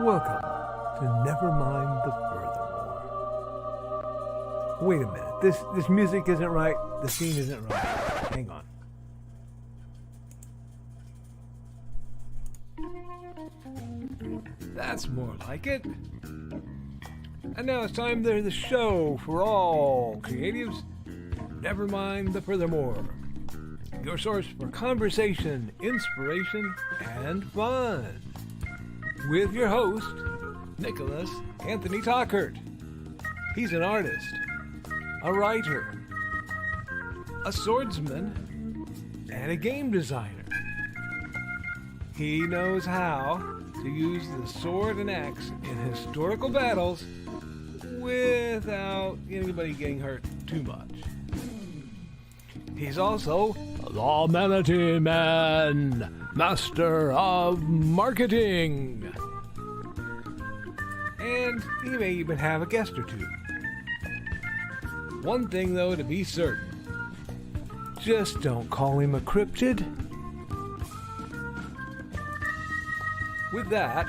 Welcome to Nevermind the Furthermore. Wait a minute, this music isn't right, the scene isn't right. Hang on. That's more like it. And now it's time for the show for all creatives. Nevermind the Furthermore. Your source for conversation, inspiration, and fun. With your host, Nicholas Anthony Tockert. He's an artist, a writer, a swordsman, and a game designer. He knows how to use the sword and axe in historical battles without anybody getting hurt too much. He's also the Manatee Man, master of marketing. And he may even have a guest or two. One thing, though, to be certain. Just don't call him a cryptid. With that,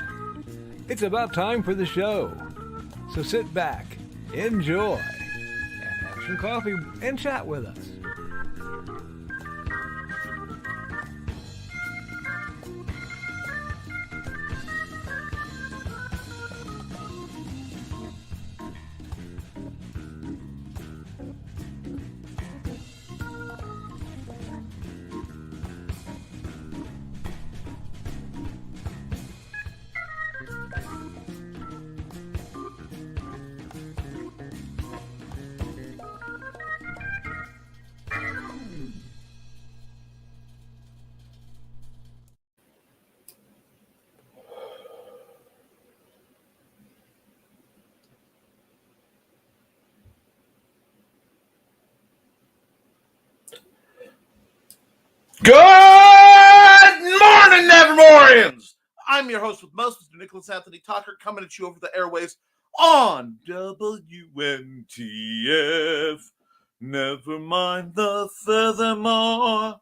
it's about time for the show. So sit back, enjoy, and have some coffee and chat with us. Good morning, Nevermorians! I'm your host with most, Mr. Nicholas Anthony Tockert, coming at you over the airwaves on WNTF. Nevermind the Furthermore.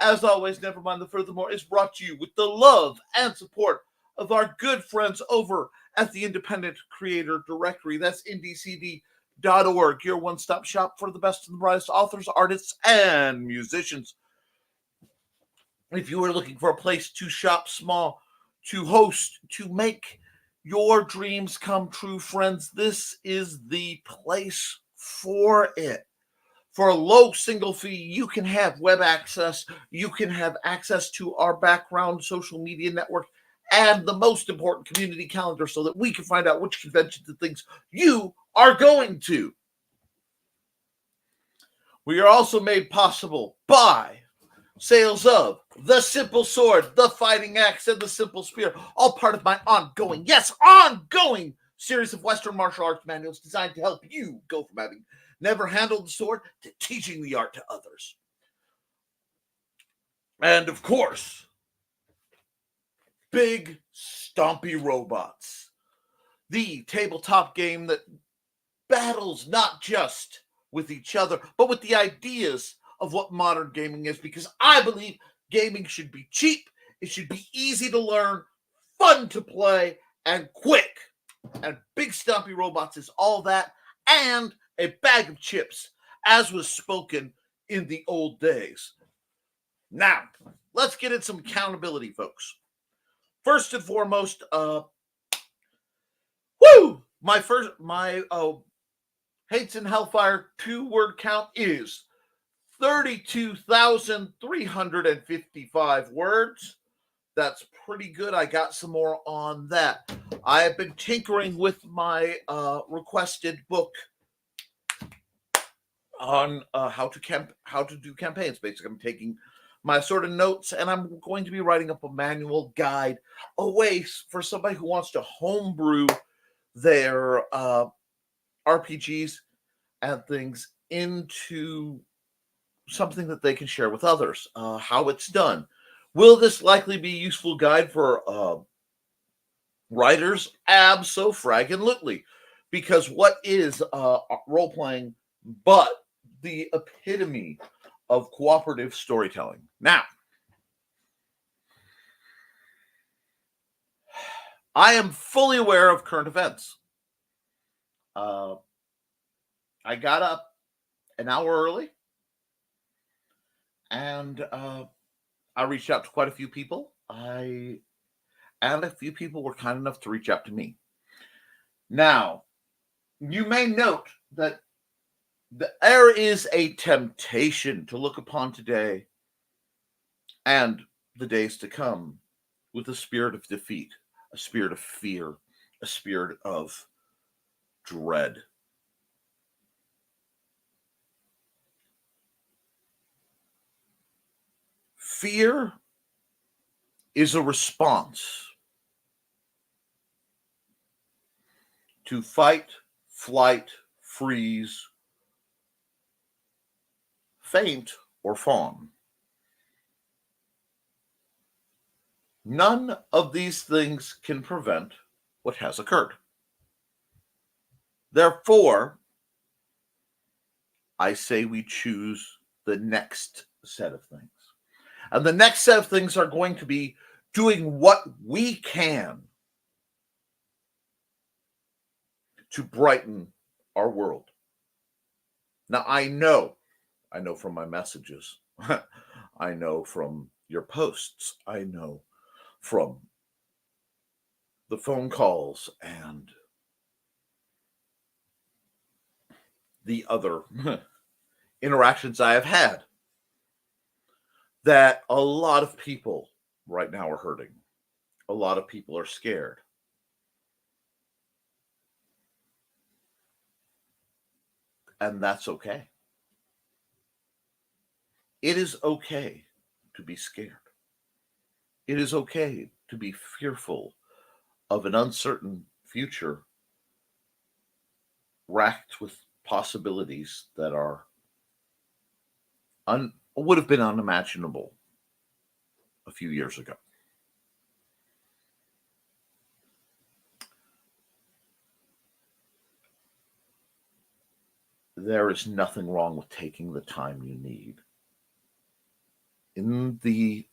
As always, Nevermind the Furthermore is brought to you with the love and support of our good friends over at the Independent Creator Directory. That's indcd.org, your one-stop shop for the best and the brightest authors, artists, and musicians. If you are looking for a place to shop small, to host, to make your dreams come true, friends, this is the place for it. For a low single fee, you can have web access, you can have access to our background social media network, and the most important community calendar so that we can find out which conventions and things you are going to. We are also made possible by sales of the Simple Sword, the Fighting Axe, and the Simple Spear, all part of my ongoing series of Western martial arts manuals designed to help you go from having never handled the sword to teaching the art to others. And of course, Big Stompy Robots, the tabletop game that battles not just with each other, but with the ideas of what modern gaming is, because I believe gaming should be cheap, it should be easy to learn, fun to play, and quick. And Big Stompy Robots is all that, and a bag of chips, as was spoken in the old days. Now, let's get in some accountability, folks. First and foremost, my Hates and Hellfire 2-word count is 32,355 words. That's pretty good. I got some more on that. I have been tinkering with my requested book on how to do campaigns. Basically, I'm taking my sort of notes, and I'm going to be writing up a manual guide, a way for somebody who wants to homebrew their RPGs and things into something that they can share with others, how it's done. Will this likely be a useful guide for writers? Abso-fraggin-lutely. Because what is role-playing but the epitome of cooperative storytelling? Now, I am fully aware of current events. I got up an hour early, and I reached out to quite a few people. And a few people were kind enough to reach out to me. Now, you may note that there is a temptation to look upon today and the days to come with a spirit of defeat, a spirit of fear, a spirit of dread. Fear is a response to fight, flight, freeze, faint, or fawn. None of these things can prevent what has occurred. Therefore, I say we choose the next set of things. And the next set of things are going to be doing what we can to brighten our world. Now, I know from my messages, I know from your posts, I know from the phone calls and the other interactions I have had, that a lot of people right now are hurting. A lot of people are scared. And that's okay. It is okay to be scared. It is okay to be fearful of an uncertain future racked with possibilities that are would have been unimaginable a few years ago. There is nothing wrong with taking the time you need in the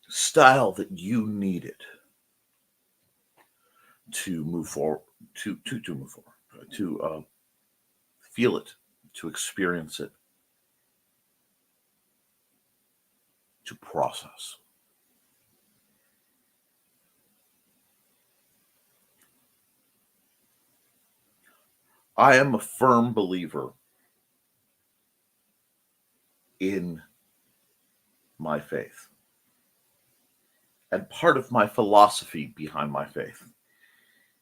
style that you need it to move forward, to move forward, to feel it, to experience it, to process. I am a firm believer in my faith. And part of my philosophy behind my faith,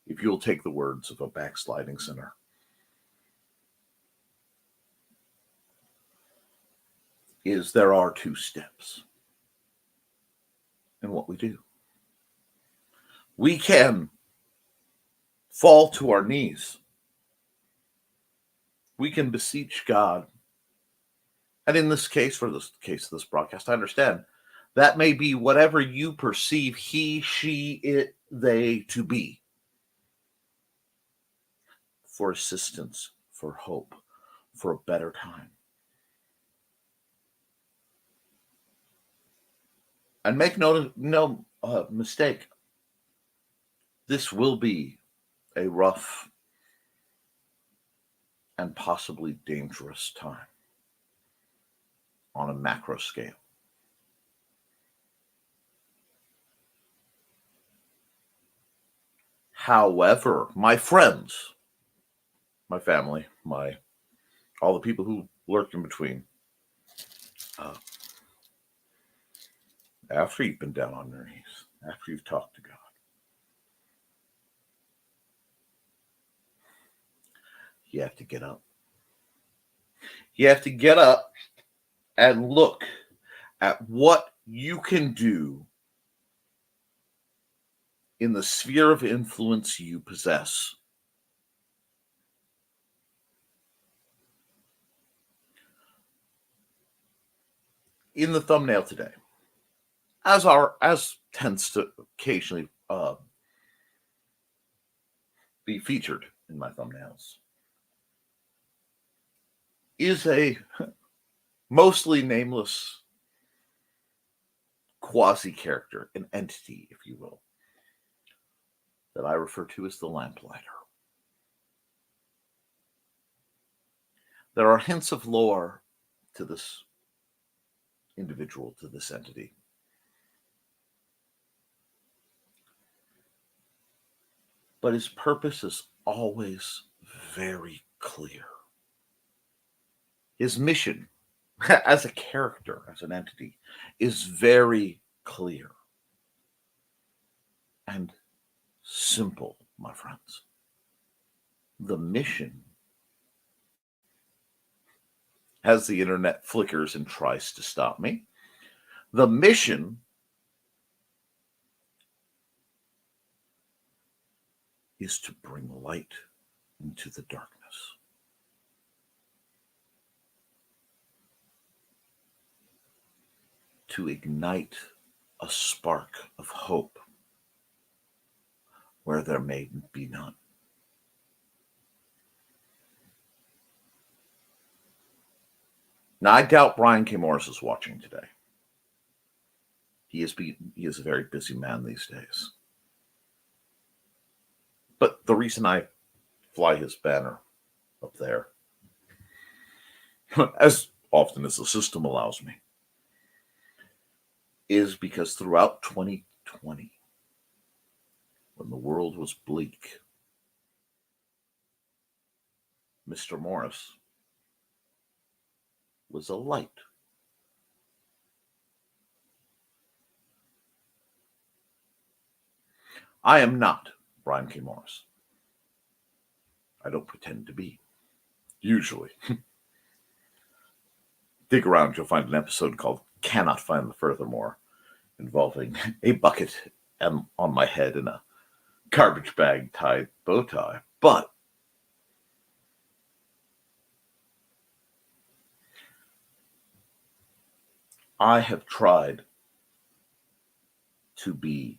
if you'll take the words of a backsliding sinner, is there are two steps in what we do. We can fall to our knees. We can beseech God. And in this case, for this case of this broadcast, I understand that may be whatever you perceive he, she, it, they to be. For assistance, for hope, for a better time. And make no mistake, this will be a rough and possibly dangerous time on a macro scale. However, my friends, my family, all the people who lurk in between, after you've been down on your knees, after you've talked to God, you have to get up. You have to get up and look at what you can do in the sphere of influence you possess. In the thumbnail today, as tends to occasionally be featured in my thumbnails, is a mostly nameless quasi-character, an entity, if you will, that I refer to as the lamplighter. There are hints of lore to this individual, to this entity. But his purpose is always very clear. His mission as a character, as an entity, is very clear and simple, my friends. The mission, as the internet flickers and tries to stop me, the mission is to bring light into the darkness. To ignite a spark of hope where there may be none. Now, I doubt Brian K. Morris is watching today. He is a very busy man these days. But the reason I fly his banner up there, as often as the system allows me, is because throughout 2020, when the world was bleak, Mr. Morris was a light. I am not Brian K. Morris. I don't pretend to be, usually. Dig around, you'll find an episode called Cannot Find the Furthermore, involving a bucket on my head and a garbage bag tied bow tie. But I have tried to be,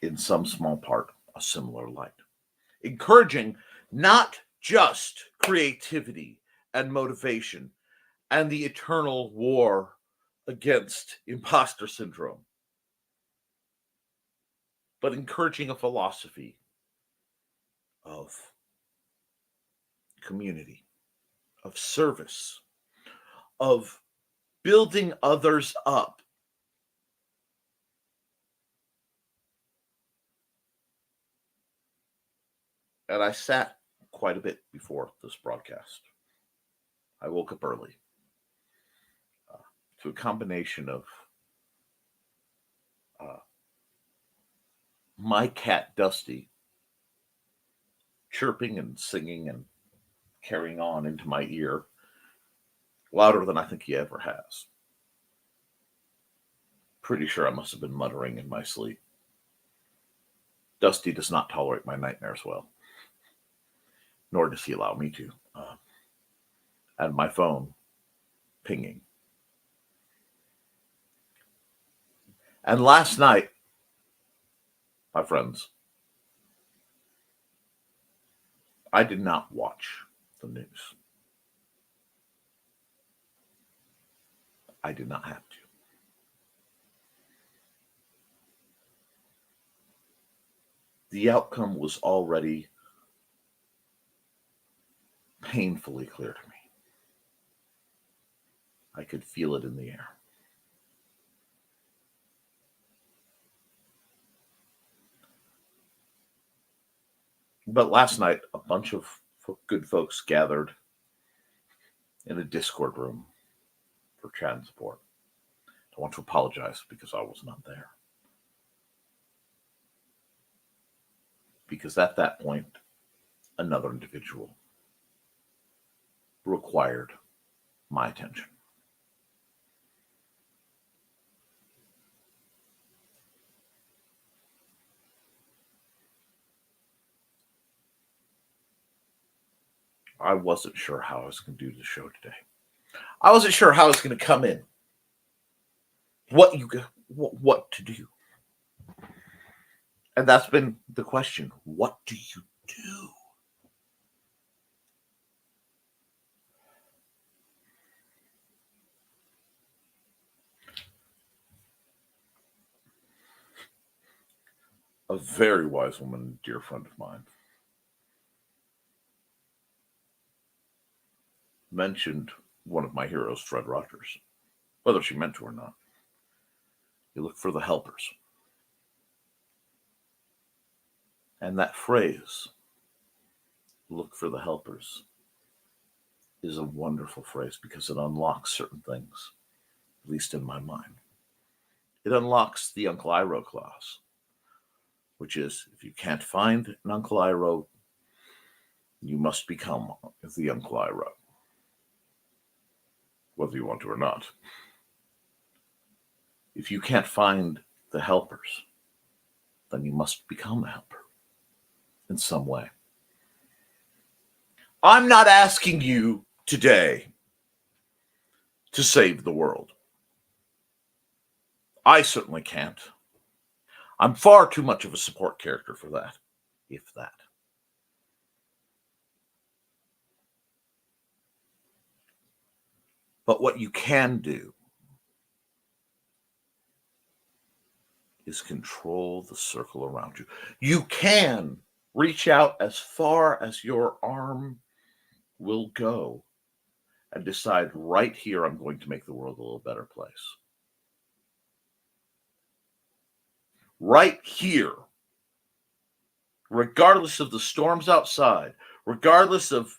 in some small part, a similar light, encouraging not just creativity and motivation and the eternal war against imposter syndrome, but encouraging a philosophy of community, of service, of building others up. And I sat quite a bit before this broadcast. I woke up early to a combination of my cat Dusty chirping and singing and carrying on into my ear louder than I think he ever has. Pretty sure I must have been muttering in my sleep. Dusty does not tolerate my nightmares well, nor does he allow me to. And my phone pinging. And last night, my friends, I did not watch the news. I did not have to. The outcome was already painfully clear to me. I could feel it in the air. But last night, a bunch of good folks gathered in a Discord room for chat and support. I want to apologize because I was not there. Because at that point, another individual required my attention. I wasn't sure how I was going to do the show today. I wasn't sure how I was going to come in. What to do. And that's been the question. What do you do? a very wise woman, dear friend of mine, mentioned one of my heroes, Fred Rogers, whether she meant to or not. You look for the helpers. And that phrase, look for the helpers, is a wonderful phrase because it unlocks certain things, at least in my mind. It unlocks the Uncle Iroh clause, which is if you can't find an Uncle Iroh, you must become the Uncle Iroh, whether you want to or not. If you can't find the helpers, then you must become a helper in some way. I'm not asking you today to save the world. I certainly can't. I'm far too much of a support character for that, if that. But what you can do is control the circle around you. You can reach out as far as your arm will go and decide right here, I'm going to make the world a little better place. Right here, regardless of the storms outside, regardless of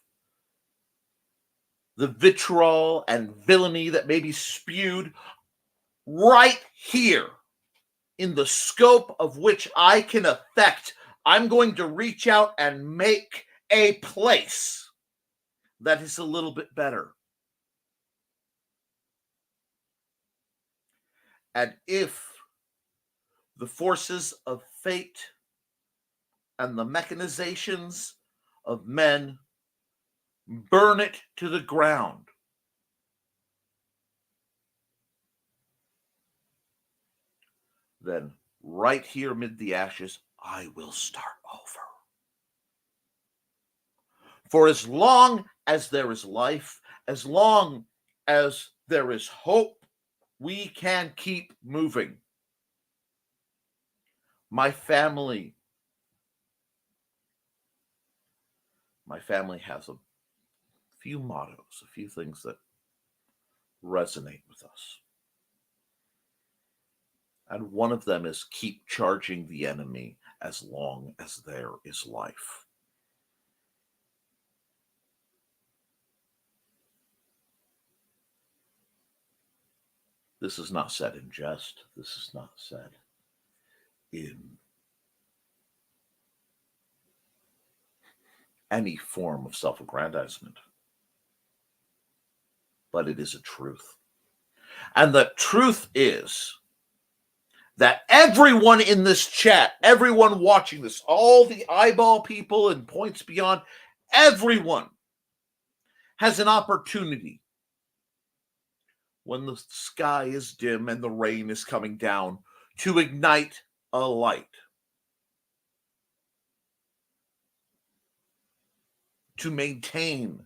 the vitriol and villainy that may be spewed, right here, in the scope of which I can affect, I'm going to reach out and make a place that is a little bit better. And if the forces of fate and the mechanizations of men burn it to the ground, then right here amid the ashes, I will start over. For as long as there is life, as long as there is hope, we can keep moving. My family has a few mottos, a few things that resonate with us. And one of them is keep charging the enemy as long as there is life. This is not said in jest. This is not said in any form of self-aggrandizement. But it is a truth. And the truth is that everyone in this chat, everyone watching this, all the eyeball people and points beyond, everyone has an opportunity when the sky is dim and the rain is coming down to ignite a light, to maintain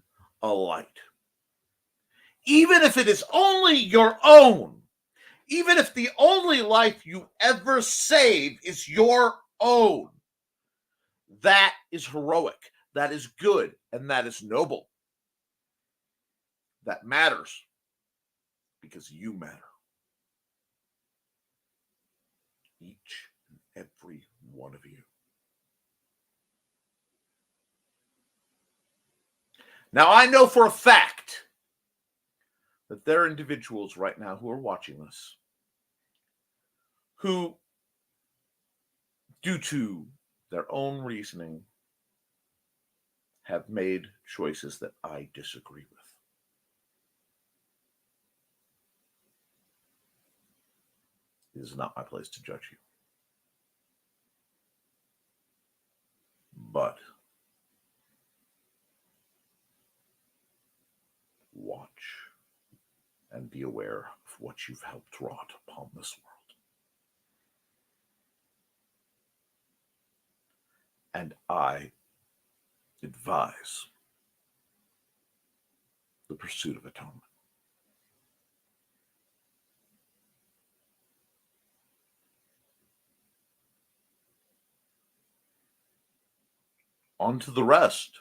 a light. Even if it is only your own, even if the only life you ever save is your own, that is heroic, that is good, and that is noble. That matters because you matter. Each and every one of you. Now, I know for a fact that there are individuals right now who are watching this who, due to their own reasoning, have made choices that I disagree with. It is not my place to judge you. But watch and be aware of what you've helped wrought upon this world. And I advise the pursuit of atonement. on to the rest.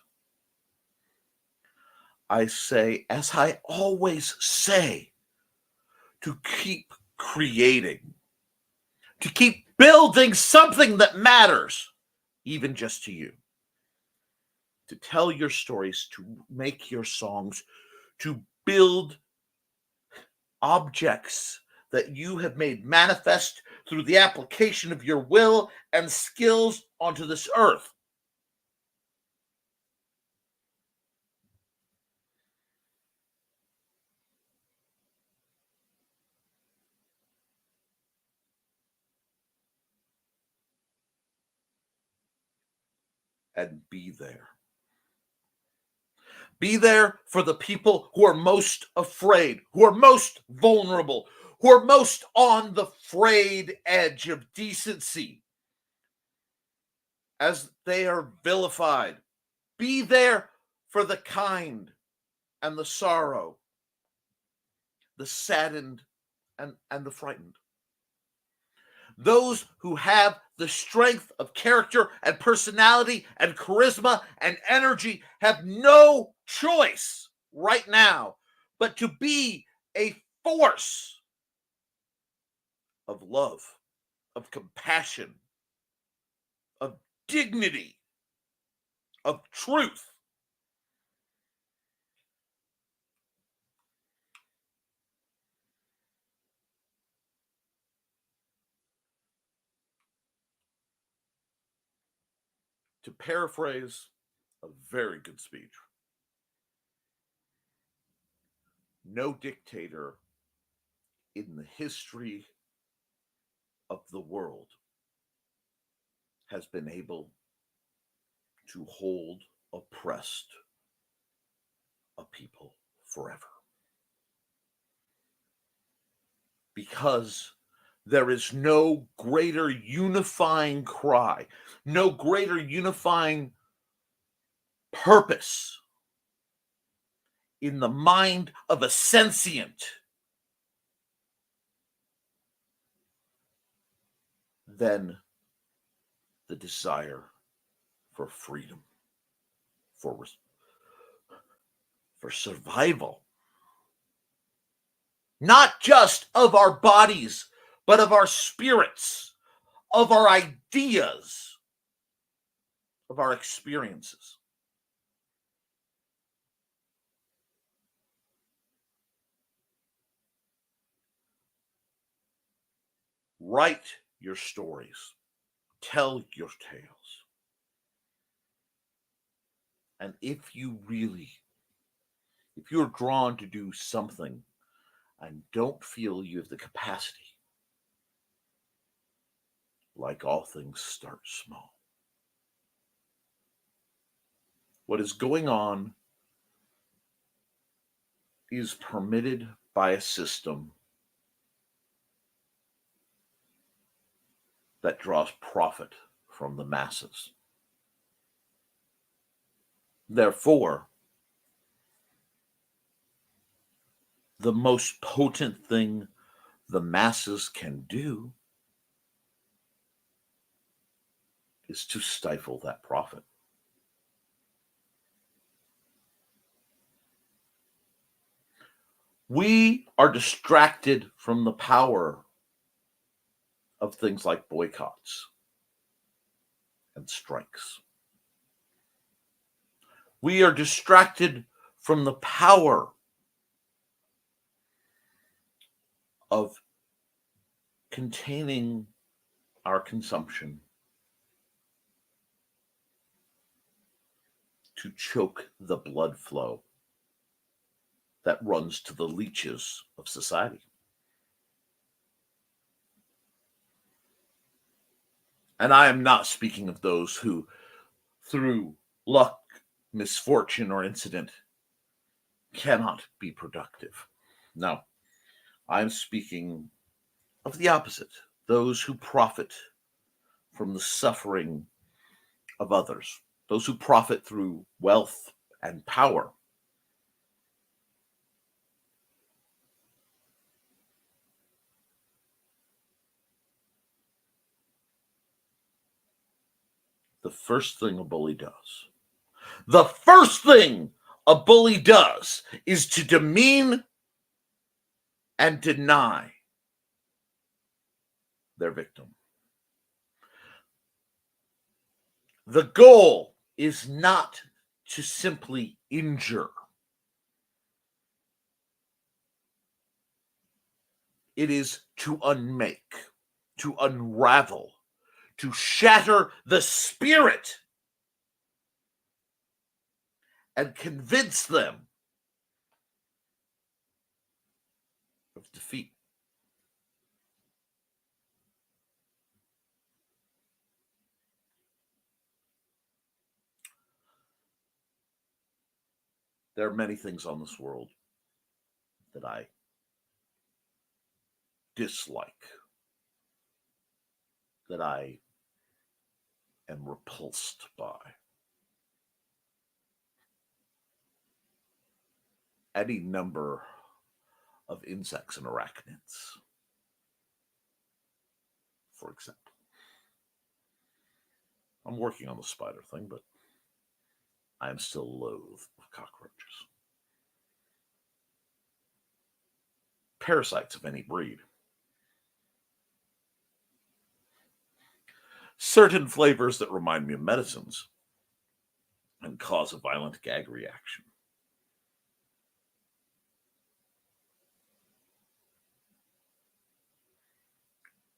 I say, as I always say, to keep creating, to keep building something that matters, even just to you. To tell your stories, to make your songs, to build objects that you have made manifest through the application of your will and skills onto this earth. And be there. Be there for the people who are most afraid, who are most vulnerable, who are most on the frayed edge of decency as they are vilified. Be there for the kind and the sorrow, the saddened and the frightened. Those who have the strength of character and personality and charisma and energy have no choice right now but to be a force of love, of compassion, of dignity, of truth. To paraphrase a very good speech, no dictator in the history of the world has been able to hold oppressed a people forever. Because there is no greater unifying cry, no greater unifying purpose in the mind of a sentient than the desire for freedom, for survival. Not just of our bodies, but of our spirits, of our ideas, of our experiences. Write your stories. Tell your tales. And if you're drawn to do something and don't feel you have the capacity, like all things, start small. What is going on is permitted by a system that draws profit from the masses. Therefore, the most potent thing the masses can do is to stifle that profit. We are distracted from the power of things like boycotts and strikes. We are distracted from the power of containing our consumption to choke the blood flow that runs to the leeches of society. And I am not speaking of those who, through luck, misfortune, or incident, cannot be productive. No, I'm speaking of the opposite, those who profit from the suffering of others, those who profit through wealth and power. the first thing a bully does, the first thing a bully does is to demean and deny their victim. The goal is not to simply injure. It is to unmake, to unravel, to shatter the spirit and convince them of defeat. There are many things on this world that I dislike, that I am repulsed by. Any number of insects and arachnids, for example. I'm working on the spider thing, but I am still loath of cockroaches. Parasites of any breed. Certain flavors that remind me of medicines and cause a violent gag reaction.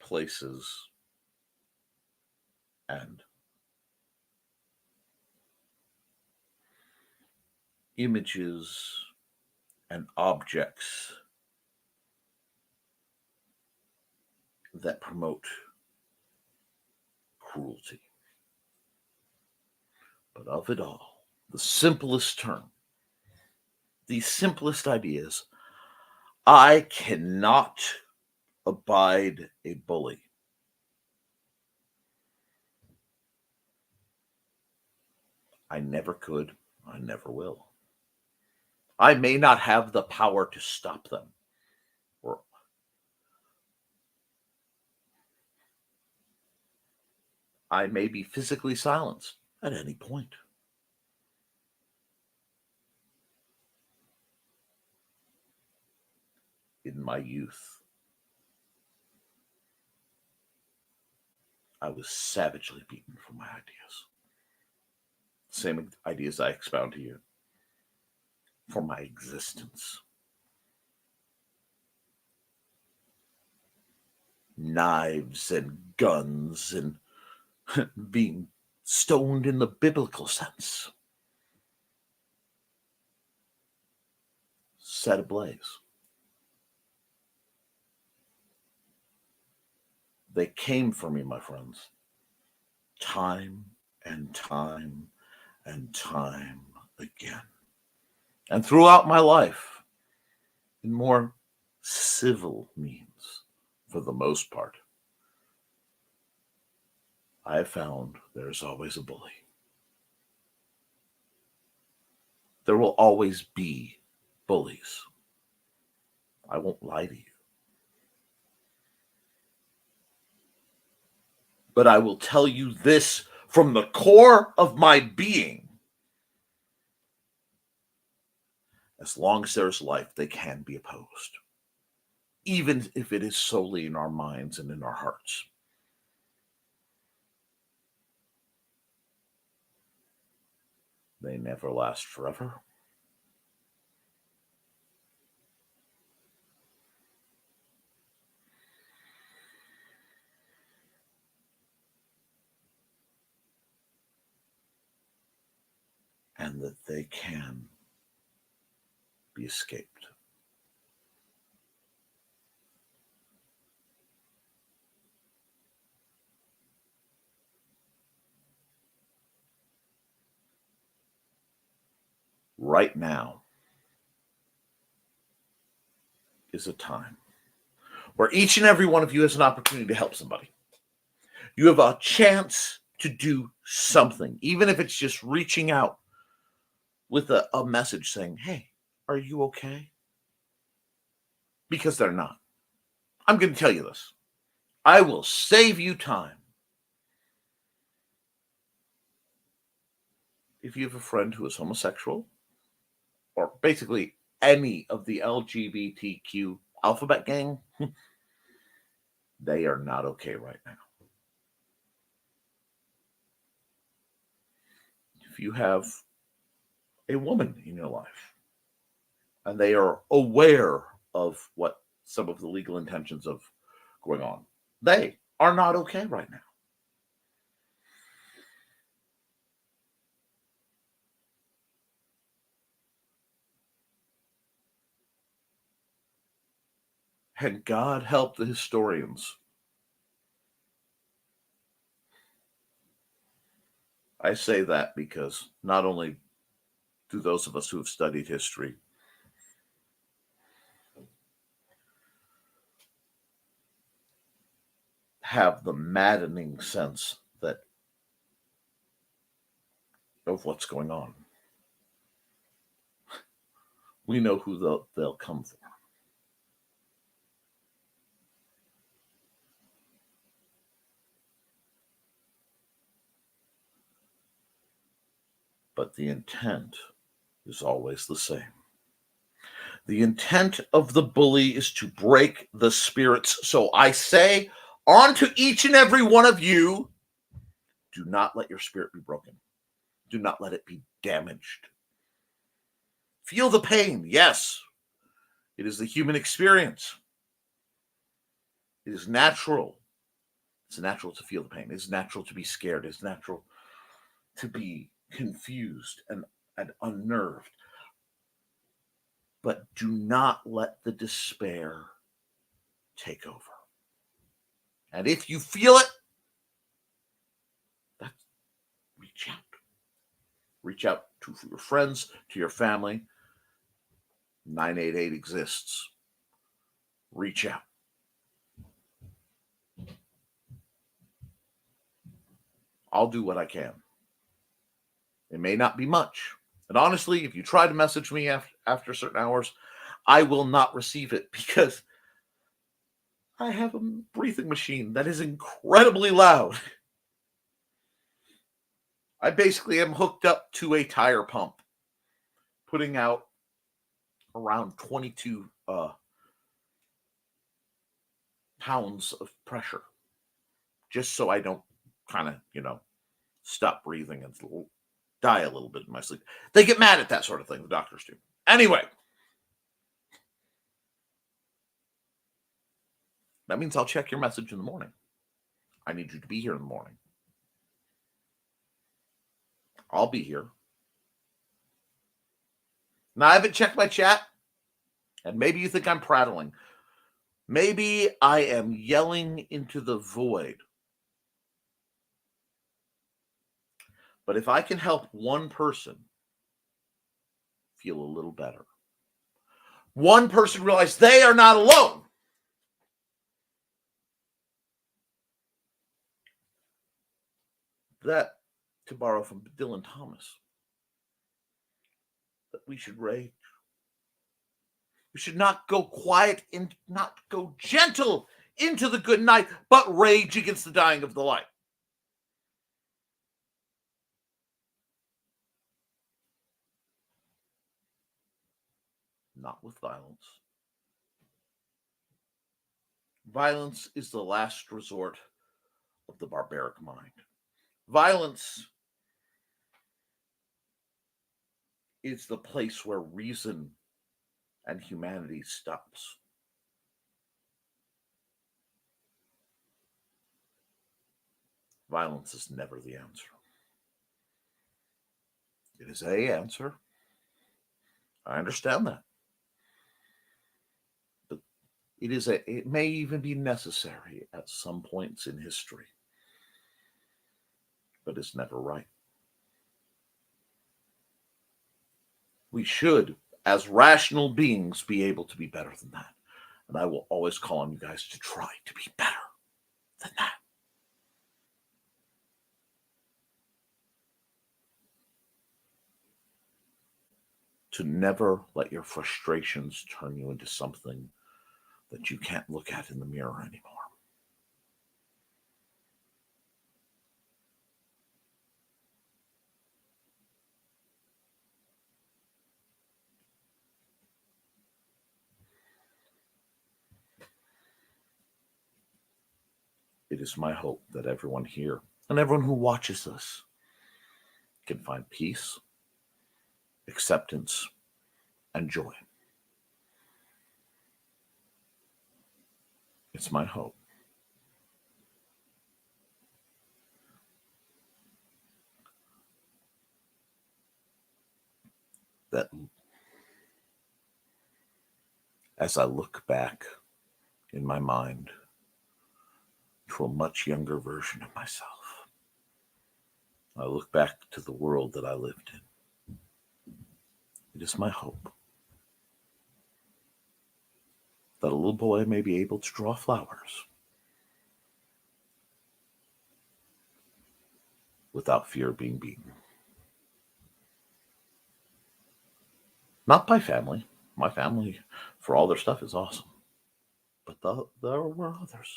Places and images and objects that promote cruelty. But of it all, the simplest term, the simplest ideas, I cannot abide a bully. I never could. I never will. I may not have the power to stop them, or I may be physically silenced at any point. In my youth, I was savagely beaten for my ideas. Same ideas I expound to you. For my existence. Knives and guns and being stoned in the biblical sense. Set ablaze. They came for me, my friends. Time and time and time again. And throughout my life, in more civil means, for the most part, I have found there's always a bully. There will always be bullies. I won't lie to you. But I will tell you this from the core of my being. As long as there's life, they can be opposed. Even if it is solely in our minds and in our hearts. They never last forever. And that they can be escaped. Right now is a time where each and every one of you has an opportunity to help somebody. You have a chance to do something, even if it's just reaching out with a message saying, hey, are you okay? Because they're not. I'm going to tell you this. I will save you time. if you have a friend who is homosexual, or basically any of the LGBTQ alphabet gang, they are not okay right now. If you have a woman in your life and they are aware of what some of the legal intentions of going on, they are not okay right now. And God help the historians. I say that because not only do those of us who have studied history have the maddening sense that of what's going on, we know who they'll come for. But the intent is always the same. The intent of the bully is to break the spirits. So I say unto each and every one of you, do not let your spirit be broken. Do not let it be damaged. Feel the pain. Yes, it is the human experience. It is natural. It's natural to feel the pain. It's natural to be scared. It's natural to be confused and unnerved. But do not let the despair take over. And if you feel it, reach out. Reach out to your friends, to your family. 988 exists. Reach out. I'll do what I can. It may not be much. And honestly, if you try to message me after certain hours, I will not receive it because I have a breathing machine that is incredibly loud. I basically am hooked up to a tire pump, putting out around 22 pounds of pressure, just so I don't kind of, stop breathing and die a little bit in my sleep. They get mad at that sort of thing, the doctors do. Anyway, that means I'll check your message in the morning. I need you to be here in the morning. I'll be here. Now, I haven't checked my chat, and maybe you think I'm prattling. Maybe I am yelling into the void. But if I can help one person feel a little better, one person realize they are not alone, that, to borrow from Dylan Thomas, that we should rage. We should not go quiet and not go gentle into the good night, but rage against the dying of the light. Not with violence. Violence is the last resort of the barbaric mind. Violence is the place where reason and humanity stops. Violence is never the answer. It is an answer. I understand that. But it may even be necessary at some points in history. But it's never right. We should, as rational beings, be able to be better than that. And I will always call on you guys to try to be better than that. To never let your frustrations turn you into something that you can't look at in the mirror anymore. it is my hope that everyone here and everyone who watches us can find peace, acceptance, and joy. It's my hope that as I look back in my mind to a much younger version of myself, I look back to the world that I lived in. It is my hope that a little boy may be able to draw flowers without fear of being beaten. Not by family. My family, for all their stuff, is awesome. But there were others.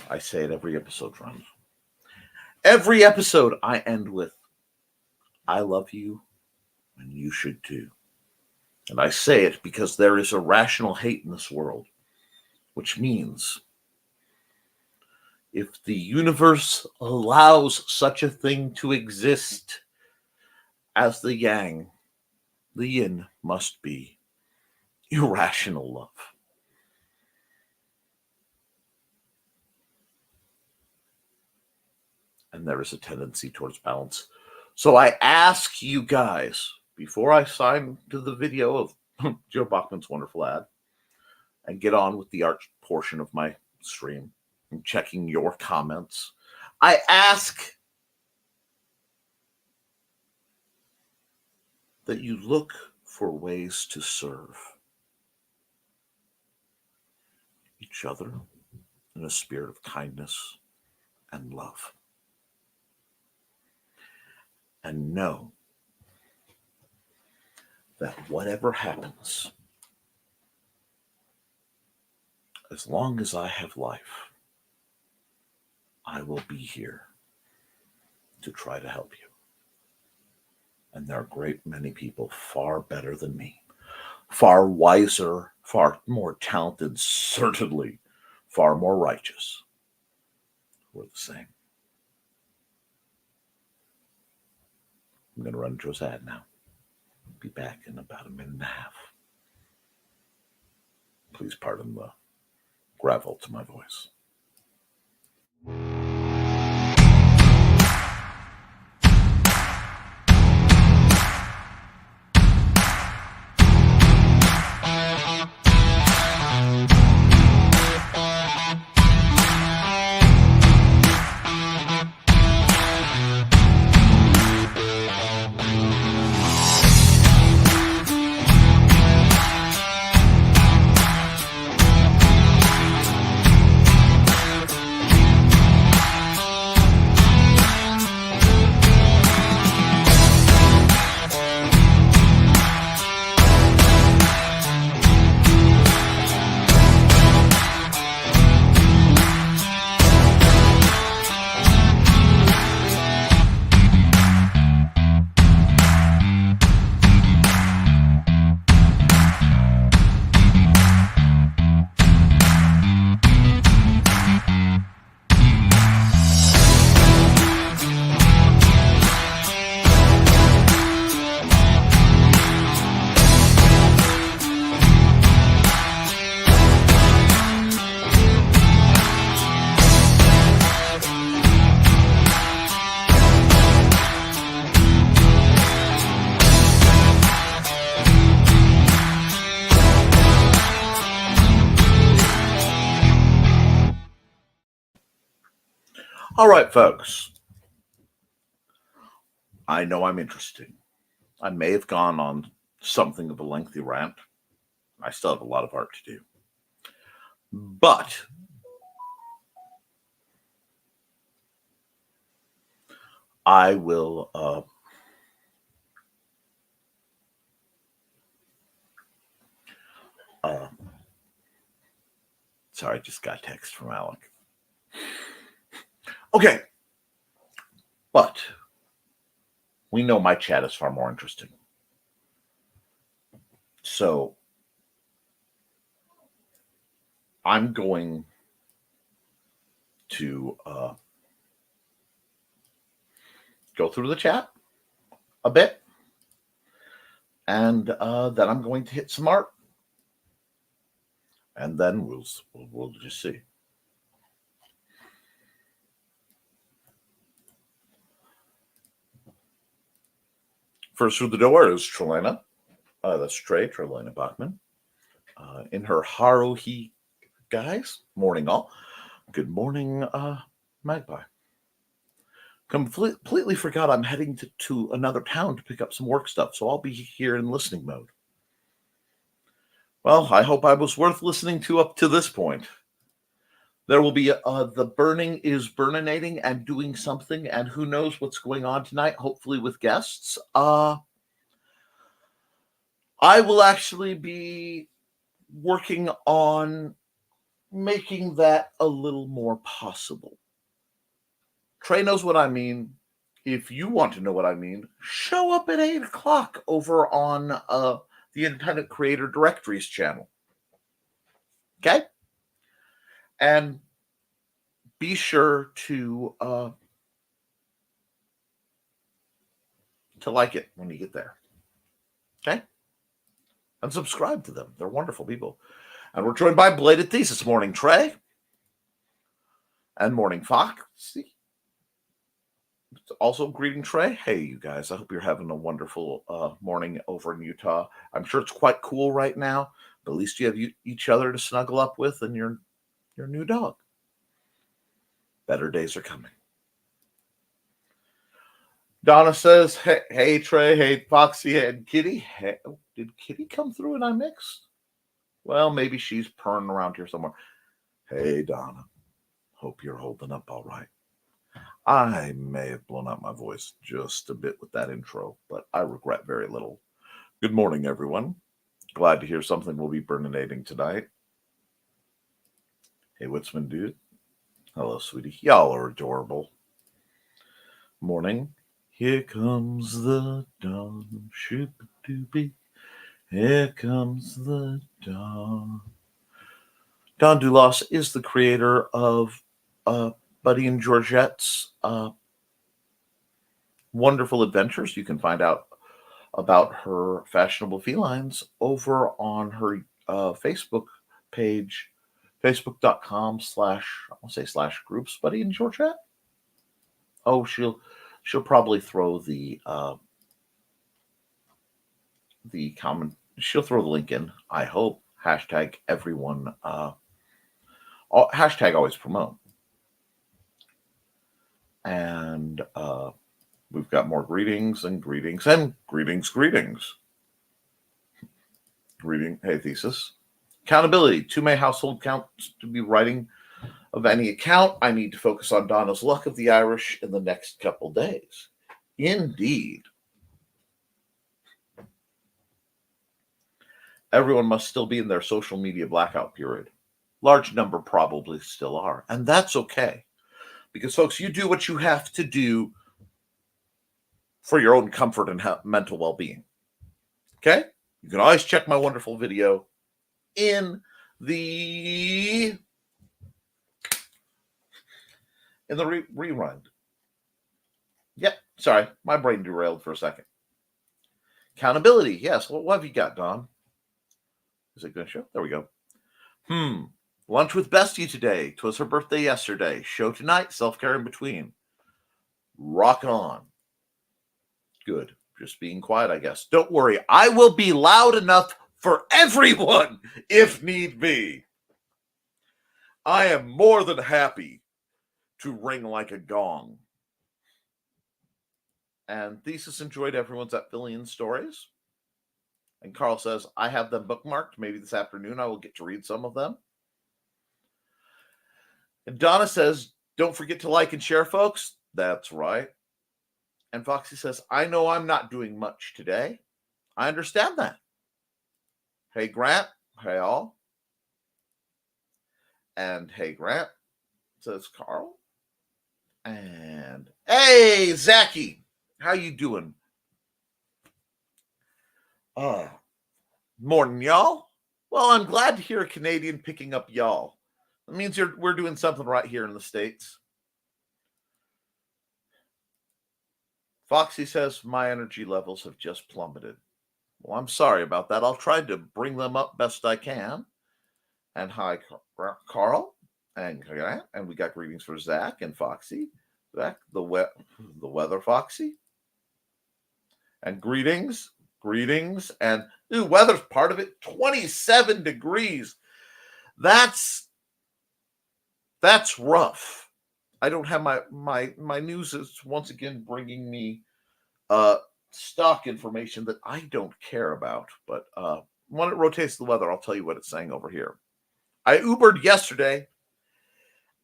I say it every episode, friends. Every episode I end with, I love you, and you should too. And I say it because there is irrational hate in this world, which means if the universe allows such a thing to exist as the yang, the yin must be irrational love. And there is a tendency towards balance. So I ask you guys, before I sign to the video of Joe Bachman's wonderful ad and get on with the art portion of my stream and checking your comments, I ask that you look for ways to serve each other in a spirit of kindness and love. And know that whatever happens, as long as I have life, I will be here to try to help you. And there are a great many people far better than me, far wiser, far more talented, certainly far more righteous, who are the same. I'm going to run Joe's ad now. Be back in about a minute and a half. Please pardon the gravel to my voice. All right, folks. I know I'm interesting. I may have gone on something of a lengthy rant. I still have a lot of art to do. But I will sorry, I just got a text from Alec. Okay. But we know my chat is far more interesting. So I'm going to go through the chat a bit, and then I'm going to hit some art, and then we'll just see. First through the door is Trelena. That's Trelena Bachman. In her Haruhi guys. Morning, all. Good morning, Magpie. Completely forgot I'm heading to another town to pick up some work stuff, so I'll be here in listening mode. Well, I hope I was worth listening to up to this point. There will be the burning is burninating and doing something, and who knows what's going on tonight, hopefully with guests. I will actually be working on making that a little more possible. Trey knows what I mean. If you want to know what I mean, show up at 8 o'clock over on the Independent Creator Directories channel. Okay? And be sure to like it when you get there. Okay? And subscribe to them. They're wonderful people. And we're joined by Bladed Thesis. Morning, Trey. And morning, Foxy. Also, greeting Trey. Hey, you guys. I hope you're having a wonderful morning over in Utah. I'm sure it's quite cool right now, but at least you have each other to snuggle up with and your new dog. Better days are coming. Donna says, hey, Trey. Hey, Foxy and Kitty. Hey, did Kitty come through and I mixed? Well, maybe she's purring around here somewhere. Hey, Donna. Hope you're holding up all right. I may have blown out my voice just a bit with that intro, but I regret very little. Good morning, everyone. Glad to hear something will be burninating tonight. Hey, Witzman dude. Hello, sweetie. Y'all are adorable. Morning. Here comes the dawn. Shoop-a-doopy. Here comes the dawn. Don Dulas is the creator of Buddy and Georgette's wonderful adventures. You can find out about her fashionable felines over on her Facebook page, facebook.com/groups Buddy and Georgette. Oh, she'll probably throw the comment. She'll throw the link in, I hope. Hashtag everyone. Hashtag always promote. And we've got more greetings. Hey, Thesis. Accountability. 2 May household counts to be writing of any account. I need to focus on Donna's luck of the Irish in the next couple days. Indeed. Everyone must still be in their social media blackout period. Large number probably still are. And that's okay. Because, folks, you do what you have to do for your own comfort and mental well-being. Okay? You can always check my wonderful video in the rerun. Yep. Sorry. My brain derailed for a second. Accountability. Yes. What have you got, Don? Is it going to show? There we go. Lunch with Bestie today. 'Twas her birthday yesterday. Show tonight. Self-care in between. Rock on. Good. Just being quiet, I guess. Don't worry. I will be loud enough for everyone if need be. I am more than happy to ring like a gong. And Thesis enjoyed everyone's at Billion stories. And Carl says, I have them bookmarked. Maybe this afternoon I will get to read some of them. And Donna says, don't forget to like and share, folks. That's right. And Foxy says, I know I'm not doing much today. I understand that. Hey, Grant. Hey, all. And hey, Grant, says Carl. And hey, Zachy. How you doing? Morning, y'all. Well, I'm glad to hear a Canadian picking up y'all. That means we're doing something right here in the States. Foxy says my energy levels have just plummeted. Well, I'm sorry about that. I'll try to bring them up best I can. And hi, Carl, and we got greetings for Zach and Foxy. Zach, the weather Foxy, and greetings, and weather's part of it. 27 degrees. That's rough. I don't have my news is once again bringing me stock information that I don't care about. But when it rotates the weather, I'll tell you what it's saying over here. I Ubered yesterday,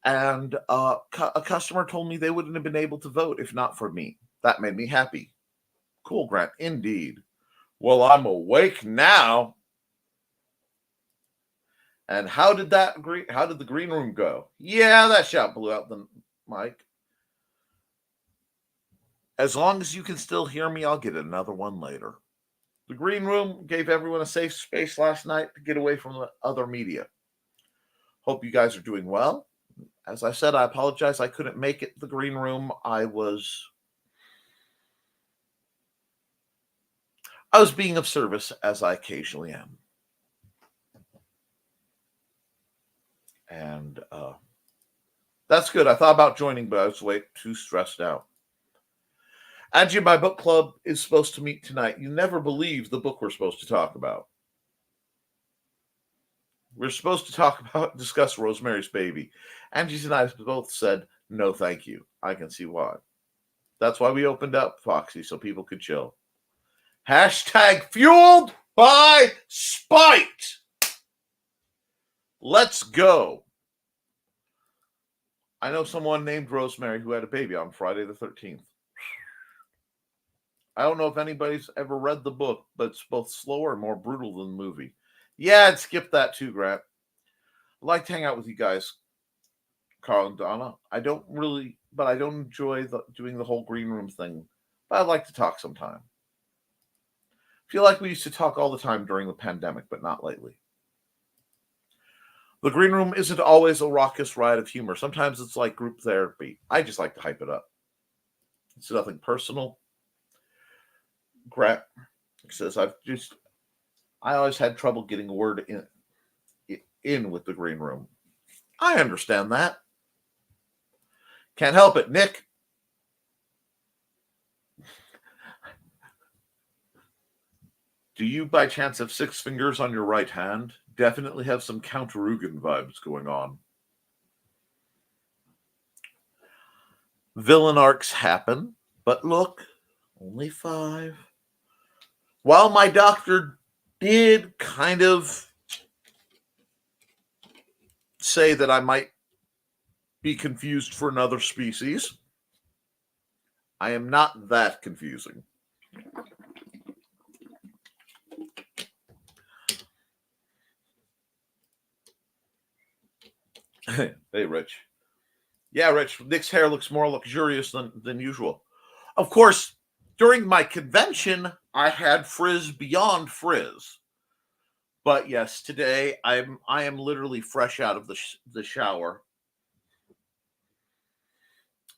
and a customer told me they wouldn't have been able to vote if not for me. That made me happy. Cool, Grant. Indeed. Well, I'm awake now. And how did the green room go? Yeah, that shot blew out the mic. As long as you can still hear me, I'll get another one later. The green room gave everyone a safe space last night to get away from the other media. Hope you guys are doing well. As I said, I apologize I couldn't make it the green room. I was being of service, as I occasionally am. And that's good. I thought about joining, but I was way too stressed out. Angie, my book club is supposed to meet tonight. You never believe the book we're supposed to talk about. We're supposed to discuss Rosemary's Baby. Angie and I both said, no, thank you. I can see why. That's why we opened up Foxy, so people could chill. Hashtag fueled by spite. Let's go. I know someone named Rosemary who had a baby on Friday the 13th. I don't know if anybody's ever read the book, but it's both slower and more brutal than the movie. Yeah, I'd skip that too, Grant. I'd like to hang out with you guys, Carl and Donna. I don't enjoy doing the whole green room thing, but I'd like to talk sometime. I feel like we used to talk all the time during the pandemic, but not lately. The green room isn't always a raucous riot of humor. Sometimes it's like group therapy. I just like to hype it up. It's nothing personal. Grant says, I always had trouble getting a word in with the green room. I understand that. Can't help it, Nick. Do you by chance have 6 fingers on your right hand? Definitely have some Count Rugen vibes going on. Villain arcs happen, but look, only 5. While my doctor did kind of say that I might be confused for another species, I am not that confusing. Hey, Rich. Yeah, Rich, Nick's hair looks more luxurious than usual. Of course, during my convention, I had frizz beyond frizz. But yes, today I am literally fresh out of the shower.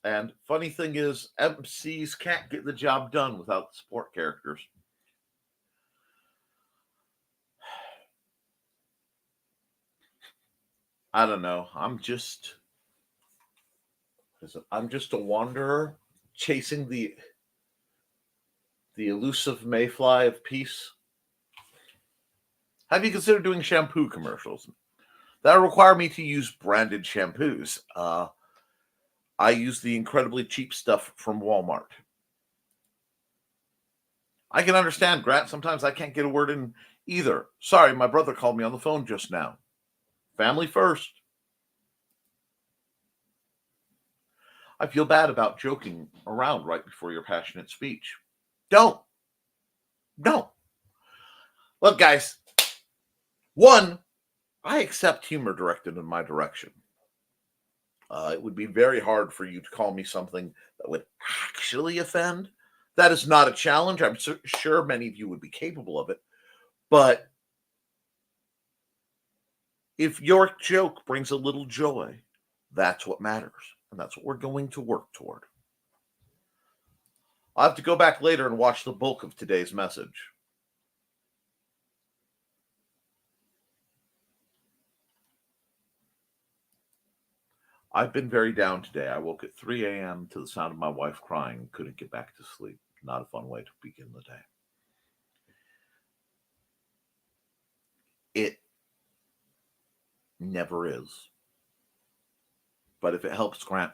And funny thing is, MCs can't get the job done without support characters. I don't know. I'm just a wanderer chasing the elusive mayfly of peace. Have you considered doing shampoo commercials? That require me to use branded shampoos. I use the incredibly cheap stuff from Walmart. I can understand, Grant. Sometimes I can't get a word in either. Sorry, my brother called me on the phone just now. Family first. I feel bad about joking around right before your passionate speech. Don't. Look, guys. 1, I accept humor directed in my direction. It would be very hard for you to call me something that would actually offend. That is not a challenge. I'm sure many of you would be capable of it. But if your joke brings a little joy, that's what matters. And that's what we're going to work toward. I'll have to go back later and watch the bulk of today's message. I've been very down today. I woke at 3 a.m. to the sound of my wife crying and couldn't get back to sleep. Not a fun way to begin the day. It never is. But if it helps Grant,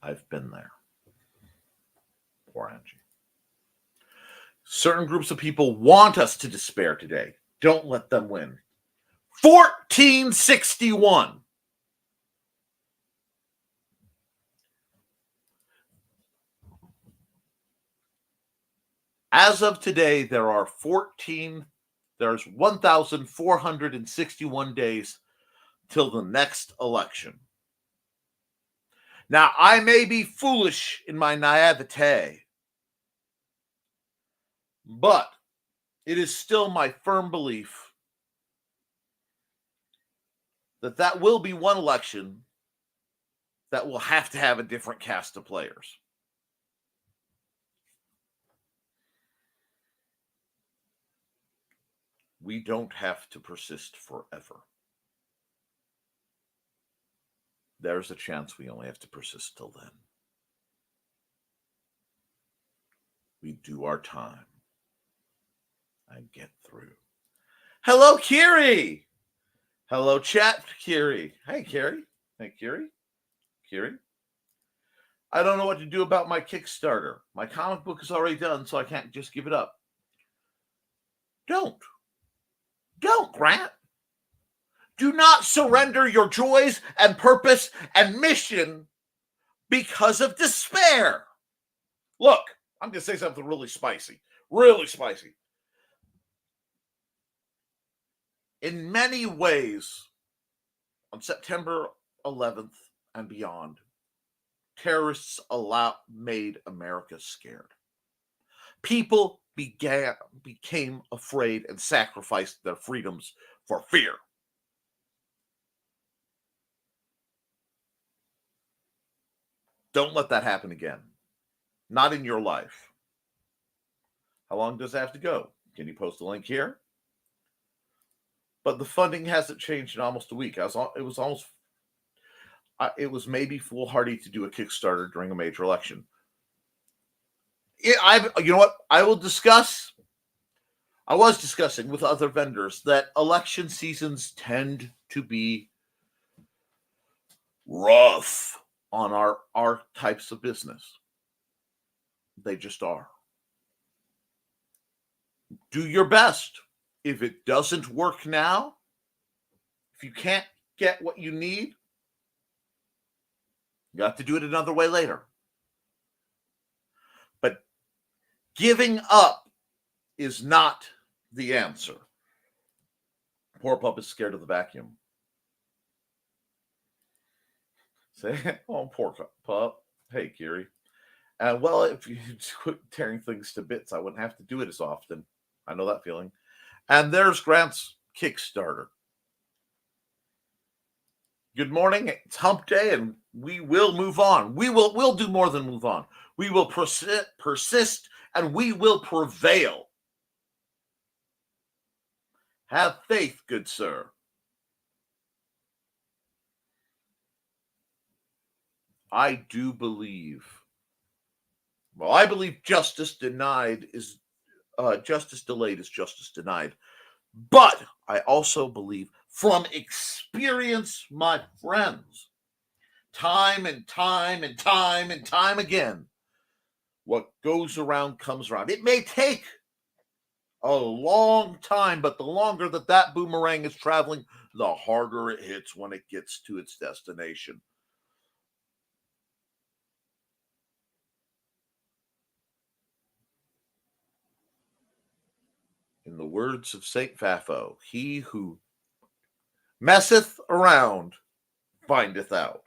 I've been there. Poor Angie. Certain groups of people want us to despair today. Don't let them win. 1461. As of today, there's 1,461 days till the next election. Now, I may be foolish in my naivete, but it is still my firm belief that will be one election that will have to have a different cast of players. We don't have to persist forever. There's a chance we only have to persist till then. We do our time and get through. Hello, Kiri. Hello, chat, Kiri. Hey, Kiri. Hey, Kiri. Kiri. I don't know what to do about my Kickstarter. My comic book is already done, so I can't just give it up. Don't, Grant. Do not surrender your joys and purpose and mission because of despair. Look, I'm going to say something really spicy. Really spicy. In many ways, on September 11th and beyond, terrorists made America scared. People became afraid and sacrificed their freedoms for fear. Don't let that happen again. Not in your life. How long does it have to go? Can you post a link here? But the funding hasn't changed in almost a week. It was maybe foolhardy to do a Kickstarter during a major election. You know what? I was discussing with other vendors that election seasons tend to be rough on our types of business. They just are. Do your best. If it doesn't work now, if you can't get what you need, you have to do it another way later. But giving up is not the answer. Poor pup is scared of the vacuum. Say, oh, poor pup. Hey, Kiri. Well, if you quit tearing things to bits, I wouldn't have to do it as often. I know that feeling. And there's Grant's Kickstarter. Good morning. It's hump day, and we will move on. We'll do more than move on. We will persist, and we will prevail. Have faith, good sir. I believe justice delayed is justice denied. But I also believe, from experience, my friends, time and time again, what goes around comes around. It may take a long time, but the longer that boomerang is traveling, the harder it hits when it gets to its destination. In the words of St. Fafo, he who messeth around findeth out.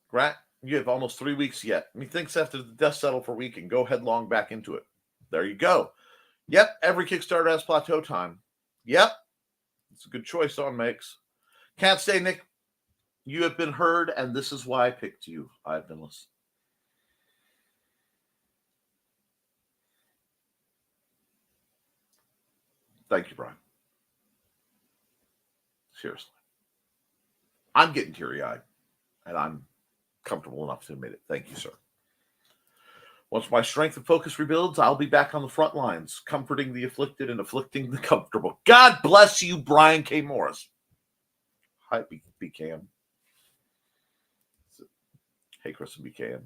Grant, You have almost 3 weeks yet. Methinks after the dust settle for a week and go headlong back into it. There you go. Yep, every Kickstarter has plateau time. Yep. It's a good choice Dawn makes. Can't say, Nick, you have been heard, and this is why I picked you. I've been listening. Thank you, Brian. Seriously. I'm getting teary-eyed, and I'm comfortable enough to admit it. Thank you, sir. Once my strength and focus rebuilds, I'll be back on the front lines, comforting the afflicted and afflicting the comfortable. God bless you, Brian K. Morris. Hi, BKM. Hey, Chris and BKM.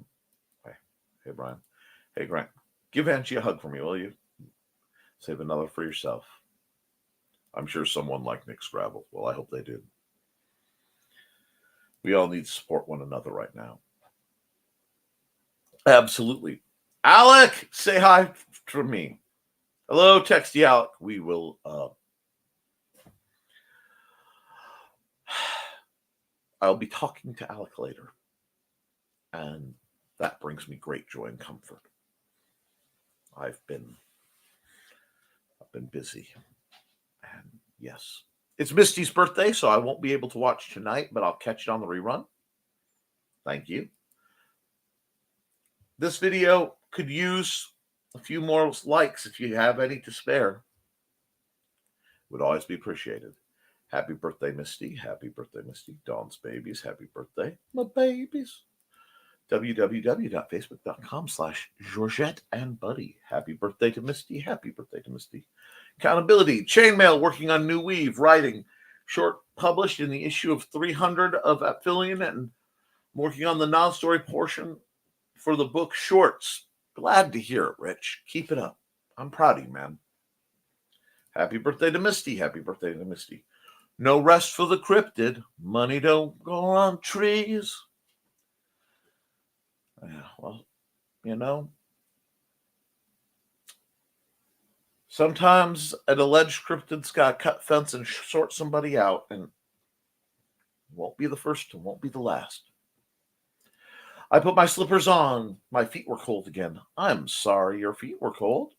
Hey, Brian. Hey, Grant. Give Angie a hug for me, will you? Save another for yourself. I'm sure someone like Nick Scrabble. Well, I hope they do. We all need to support one another right now. Absolutely. Alec, say hi from me. Hello, texty Alec. We will I'll be talking to Alec later. And that brings me great joy and comfort. I've been busy. And yes, it's Misty's birthday, so I won't be able to watch tonight, but I'll catch it on the rerun. Thank you. This video could use a few more likes if you have any to spare. Would always be appreciated. Happy birthday, Misty. Happy birthday, Misty. Dawn's babies. Happy birthday, my babies. www.facebook.com/Georgette and Buddy. Happy birthday to Misty. Happy birthday to Misty. Accountability. Chainmail working on New Weave. Writing. Short published in the issue of 300 of Affiliate and working on the non-story portion for the book Shorts. Glad to hear it, Rich. Keep it up. I'm proud of you, man. Happy birthday to Misty. Happy birthday to Misty. No rest for the cryptid. Money don't grow on trees. Yeah, well, you know, sometimes an alleged cryptid's got to cut fence and sort somebody out, and won't be the first and won't be the last. I put my slippers on. My feet were cold again. I'm sorry your feet were cold.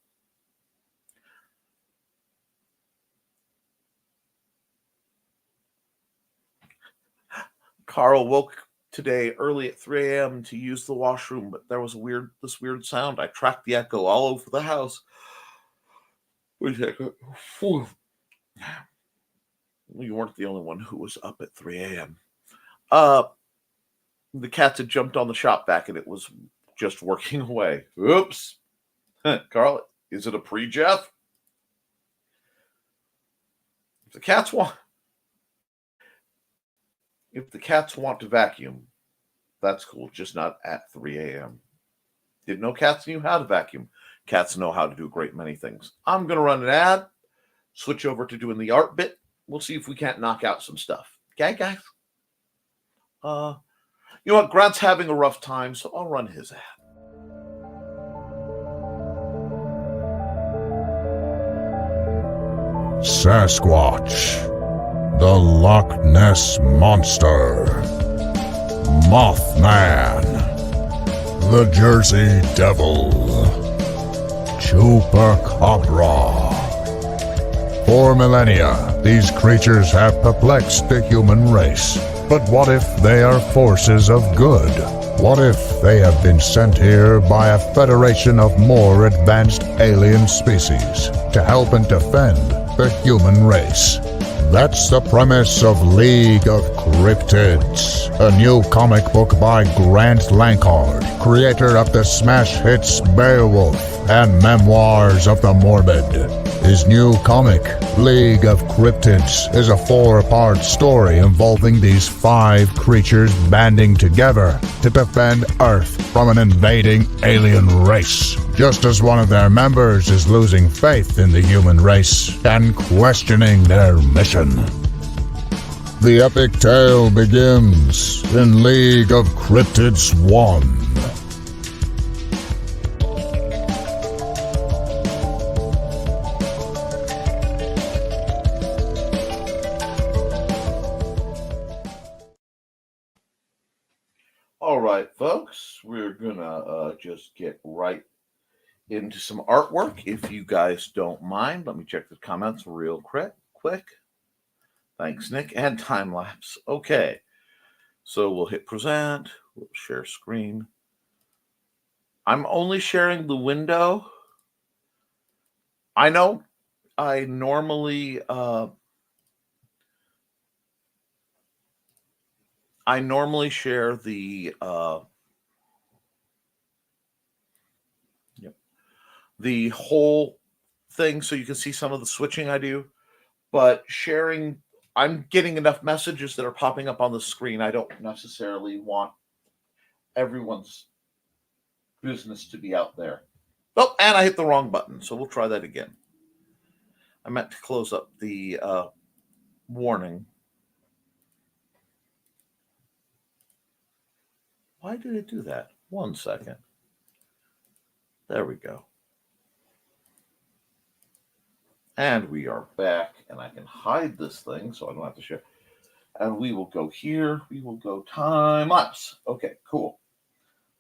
Carl woke today early at 3 a.m. to use the washroom, but there was this weird sound. I tracked the echo all over the house. You weren't the only one who was up at 3 a.m. The cats had jumped on the shop vac and it was just working away. Oops. Carl, is it a pre-Jeff? If the cats want to vacuum, that's cool. Just not at 3 a.m. Didn't know cats knew how to vacuum. Cats know how to do a great many things. I'm going to run an ad, switch over to doing the art bit. We'll see if we can't knock out some stuff. Okay, guys? You know what? Grant's having a rough time, so I'll run his ad. Sasquatch, the Loch Ness Monster, Mothman, the Jersey Devil, Chupacabra. For millennia, these creatures have perplexed the human race. But what if they are forces of good? What if they have been sent here by a federation of more advanced alien species to help and defend the human race? That's the premise of League of Cryptids, a new comic book by Grant Lankard, creator of the smash hits Beowulf and Memoirs of the Morbid. His new comic, League of Cryptids, is a 4-part story involving these 5 creatures banding together to defend Earth from an invading alien race, just as one of their members is losing faith in the human race and questioning their mission. The epic tale begins in League of Cryptids 1. All right, folks. we're gonna just get right into some artwork, if you guys don't mind. Let me check the comments real quick. Thanks, Nick. And time lapse. Okay. So we'll hit present. We'll share screen. I'm only sharing the window. I know I normally share the whole thing so you can see some of the switching I do, but sharing, I'm getting enough messages that are popping up on the screen. I don't necessarily want everyone's business to be out there. Oh, and I hit the wrong button, so we'll try that again. I meant to close up the warning. Why did it do that? 1 second. There we go. And we are back, and I can hide this thing so I don't have to share. And we will go here. We will go time lapse. Okay, cool.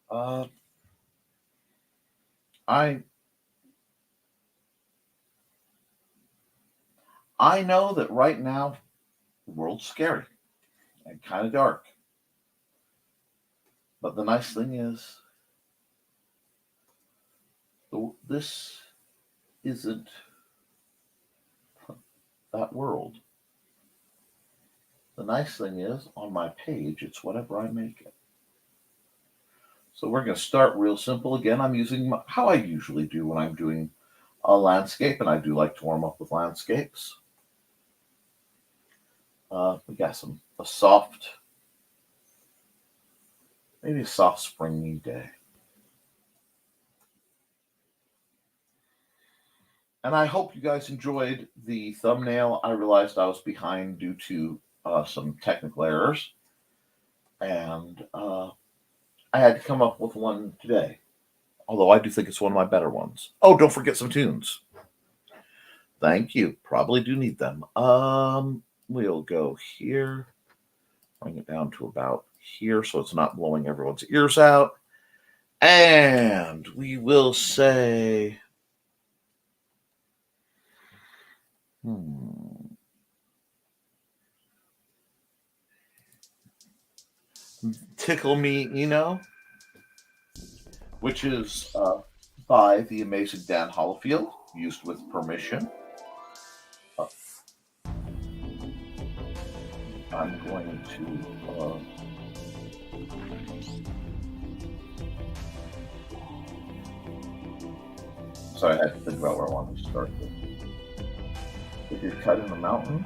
I know that right now the world's scary and kind of dark. But the nice thing is, this isn't that world. The nice thing is, on my page, it's whatever I make it. So we're going to start real simple. Again, I'm using how I usually do when I'm doing a landscape, and I do like to warm up with landscapes. We got a soft, maybe a soft springy day. And I hope you guys enjoyed the thumbnail. I realized I was behind due to some technical errors. And I had to come up with one today. Although I do think it's one of my better ones. Oh, don't forget some tunes. Thank you. Probably do need them. We'll go here. Bring it down to about here so it's not blowing everyone's ears out. And we will say... Tickle Me, which is by the amazing Dan Hollifield, used with permission. I'm going to sorry, I had to think about where I wanted to start with. If you're cut in a mountain,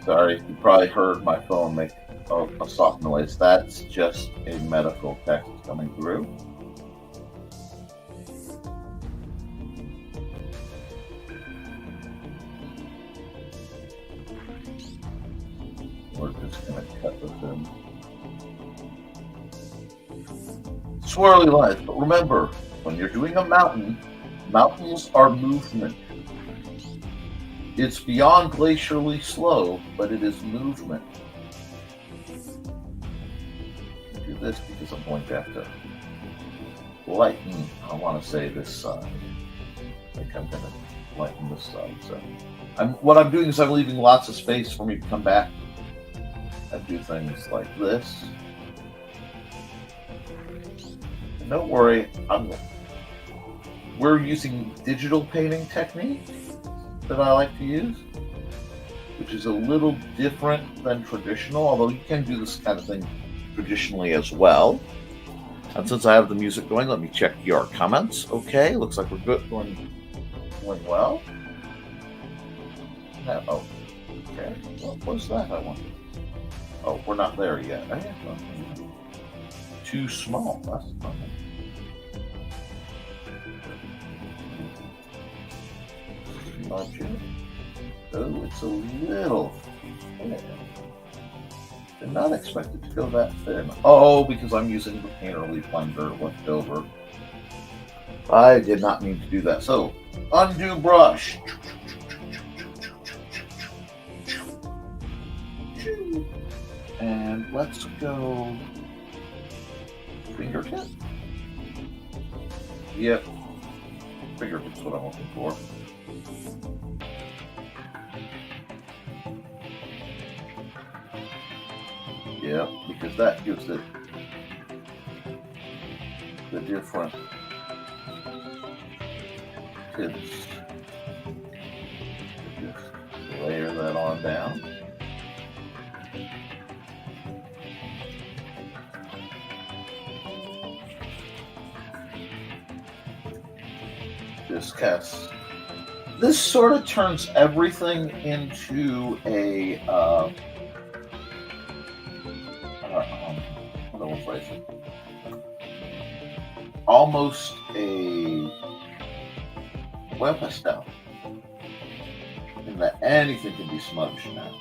sorry, you probably heard my phone make a soft noise. That's just a medical text coming through. We're just going to cut this in. Swirly lines, but remember, when you're doing a mountain, mountains are movement. It's beyond glacially slow, but it is movement. I'll do this because I'm going to have to lighten, I want to say this side. I think I'm going to lighten this side. So what I'm doing is I'm leaving lots of space for me to come back and do things like this. And don't worry, we're using digital painting technique that I like to use, which is a little different than traditional, although you can do this kind of thing traditionally as well. And since I have the music going, let me check your comments. Okay, looks like we're good, going well. Oh, okay. What was that? I wonder. Oh, we're not there yet. Too small. That's funny. Oh, it's a little thin. Did not expect it to go that thin. Oh, because I'm using the painterly blender left over. I did not mean to do that. So Undo brush. And let's go fingertip. Yep. Fingertip's what I'm looking for. Yep, because that gives it the different tips. Just layer that on down. This sort of turns everything into a almost a web pastel, in that anything can be smudged now.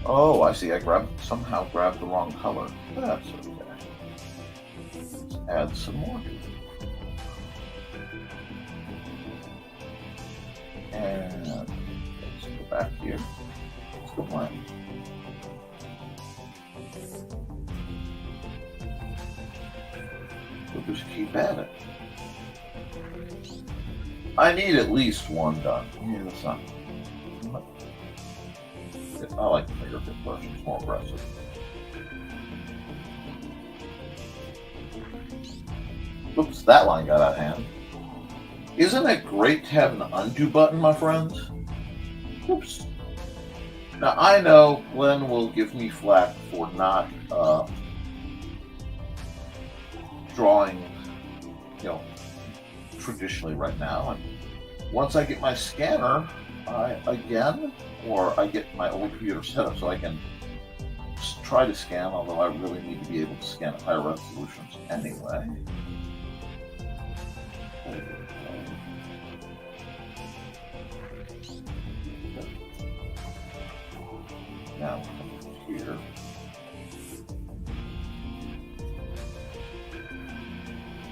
Oh, I see. I somehow grabbed the wrong color. That's okay. Let's add some more to it. And let's go back here. Let's go blend. We'll just keep at it. I need at least one done. Here's some. I like the fingertip version, it's more aggressive. Oops, that line got out of hand. Isn't it great to have an undo button, my friends? Oops. Now, I know Glenn will give me flack for not drawing, traditionally right now. And once I get my scanner, I get my old computer set up so I can try to scan, although I really need to be able to scan at higher resolutions anyway. Now, here.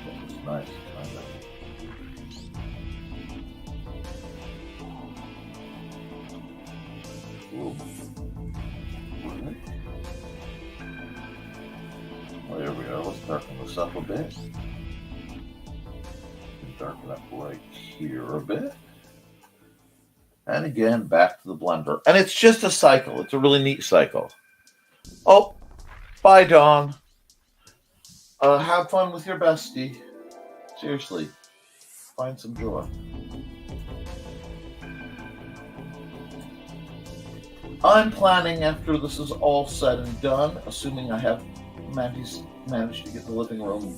That's nice, kind of. Well, there we go. Let's darken this up a bit. Darken up right here a bit. And again, back to the blender. And it's just a cycle. It's a really neat cycle. Oh, bye, Dawn. Have fun with your bestie. Seriously, find some joy. I'm planning, after this is all said and done, assuming I have managed to get the living room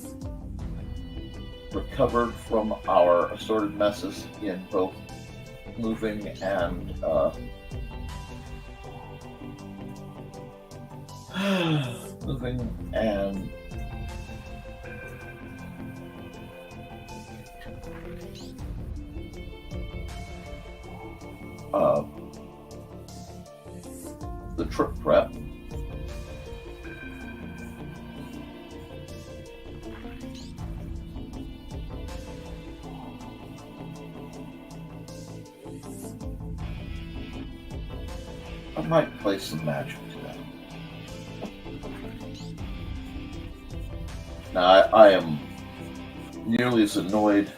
recovered from our assorted messes in both moving and the trip prep. I might play some magic today. Now, I am nearly as annoyed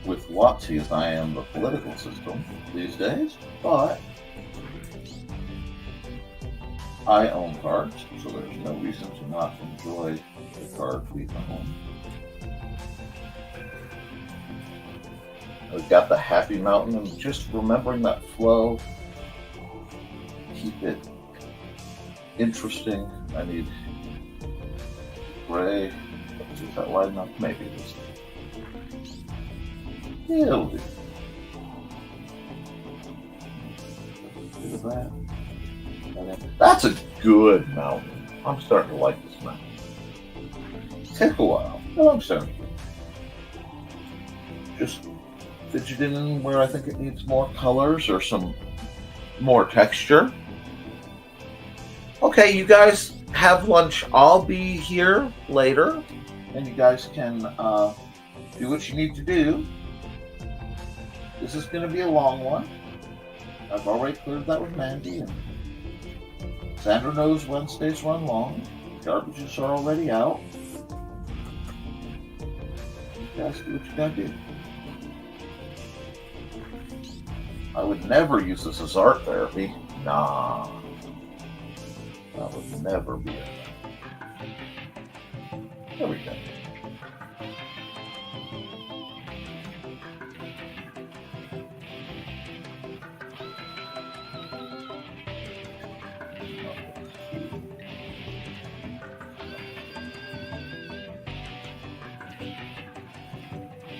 with WotC as I am the political system these days, but I own cards, so there's no reason to not enjoy the cards we own. I've got the Happy Mountain, and just remembering that flow, keep it interesting. I need gray. Is that light enough? Maybe it is. Yeah, it'll do. Bit of that. That's a good mountain. I'm starting to like this mountain. Take a while, but I'm starting to. Just fidgeting in where I think it needs more colors or some more texture. Okay, you guys, have lunch. I'll be here later, and you guys can do what you need to do. This is going to be a long one. I've already cleared that with Mandy, and Sandra knows Wednesdays run long. Garbages are already out. You guys do what you gotta do. I would never use this as art therapy. Nah. That would never be it. There we go.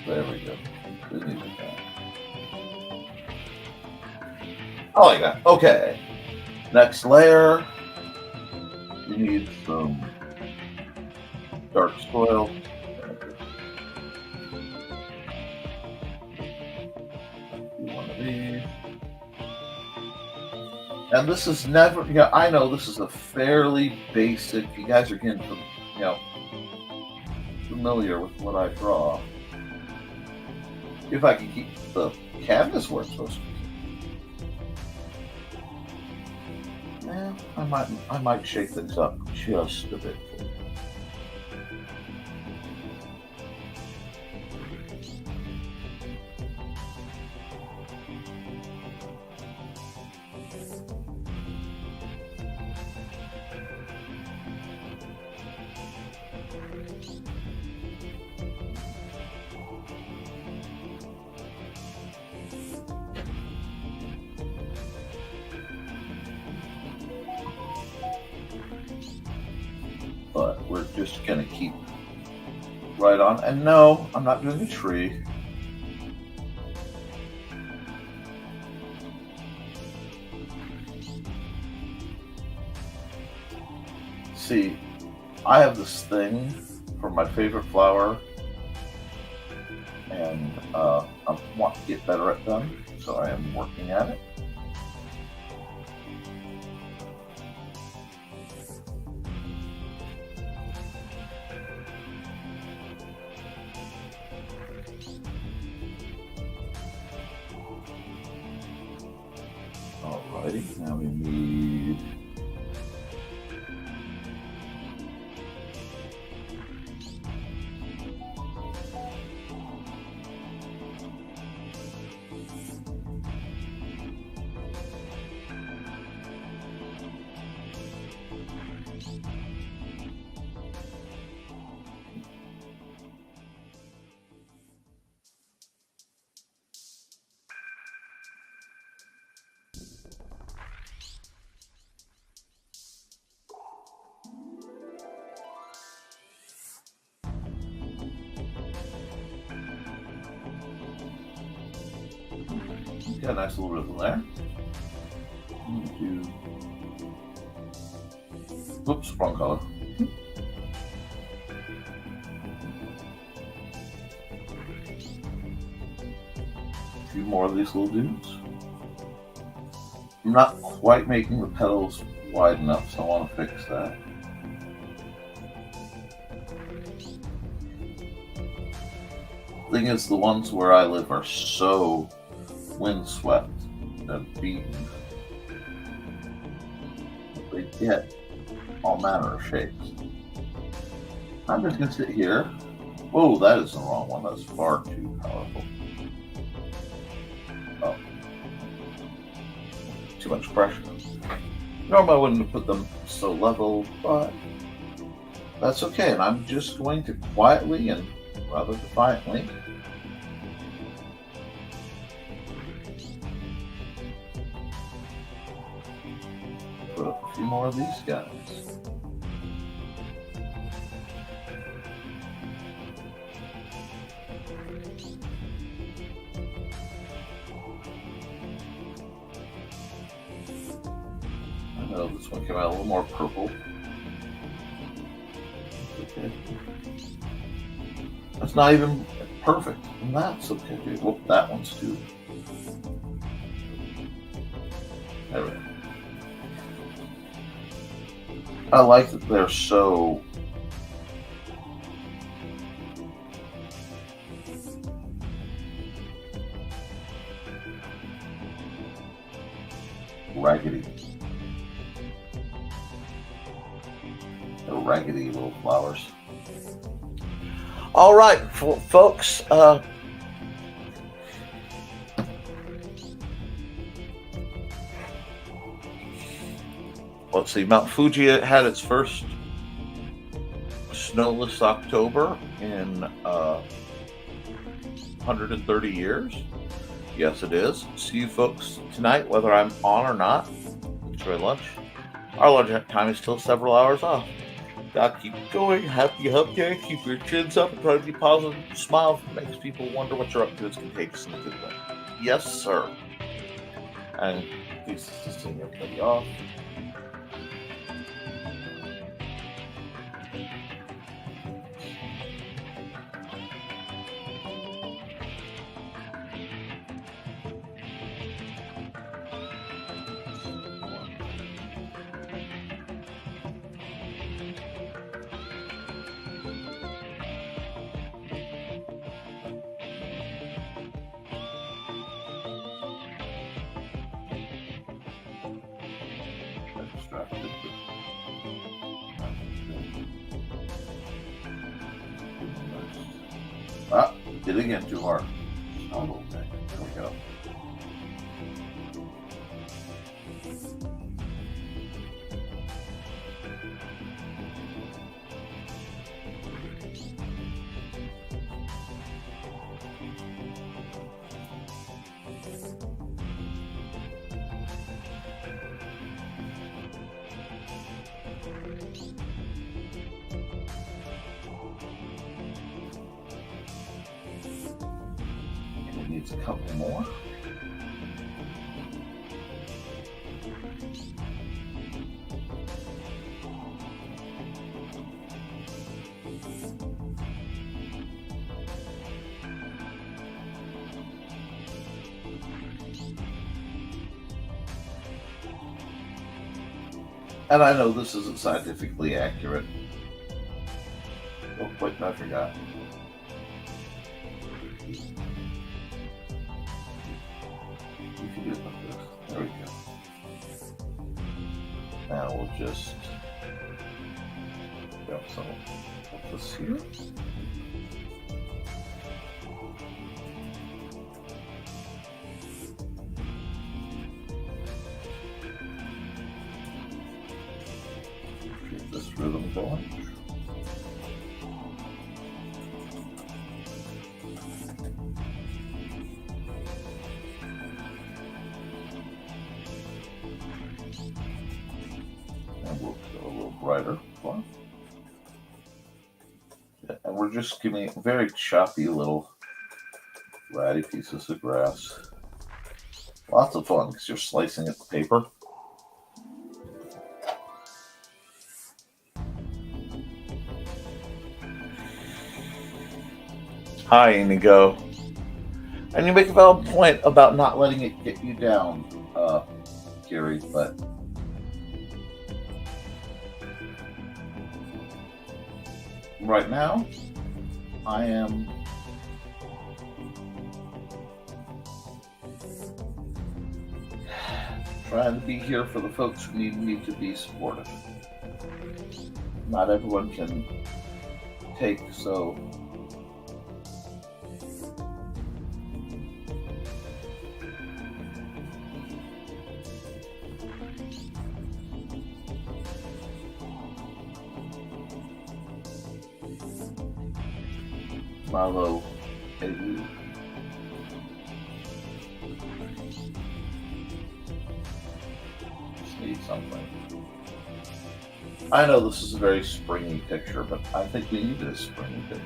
There we go. We need that. I like that. Okay. Next layer. We need some dark soil. One of these. And this is never, I know this is a fairly basic, you guys are getting, familiar with what I draw. If I can keep the canvas where it's supposed to be. Yeah, I might shake things up just a bit. But we're just gonna keep right on. And no, I'm not doing a tree. See, I have this thing for my favorite flower, and I want to get better at them, so I am working at it. Alrighty, now we need got a nice little rhythm there. Oops, wrong color. A few more of these little dudes. I'm not quite making the petals wide enough, so I want to fix that. Thing is, the ones where I live are so windswept and beaten. They get all manner of shapes. I'm just going to sit here. Whoa, that is the wrong one. That's far too powerful. Oh. Too much pressure. Normally I wouldn't have put them so level, but that's okay. And I'm just going to quietly and rather defiantly put up a few more of these guys. I know this one came out a little more purple. Okay. That's not even perfect, and that's okay too. Well, that one's too. There we go. I like that they're so raggedy. They're raggedy little flowers. All right, folks. Let's see. Mount Fuji had its first snowless October in 130 years. Yes, it is. See you folks tonight, whether I'm on or not. Enjoy lunch. Our lunch time is still several hours off. God, keep going. Happy hump day. Keep your chins up and try to be positive. Smile makes people wonder what you're up to. It's contagious in a good way. Yes, sir. And please just seeing everybody off. Ah, did it again too hard. Oh, okay. There we go. Needs a couple more. And I know this isn't scientifically accurate. Oh, wait, I forgot. There we go. Now we'll just grab some of this here. Get this rhythm going. Brighter one. And we're just giving very choppy little ratty pieces of grass. Lots of fun because you're slicing at the paper. Hi, Inigo. And you make a valid point about not letting it get you down, Gary, but right now, I am trying to be here for the folks who need me to be supportive. Not everyone can take so Marlo, just need something. I know this is a very springy picture, but I think we need a springy picture.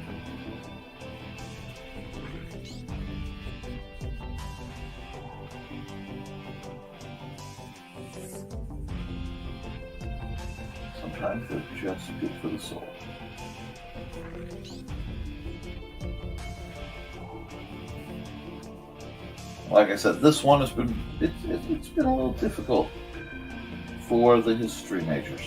Sometimes they're just good for the soul. Like I said, this one has been it's been a little difficult for the history majors.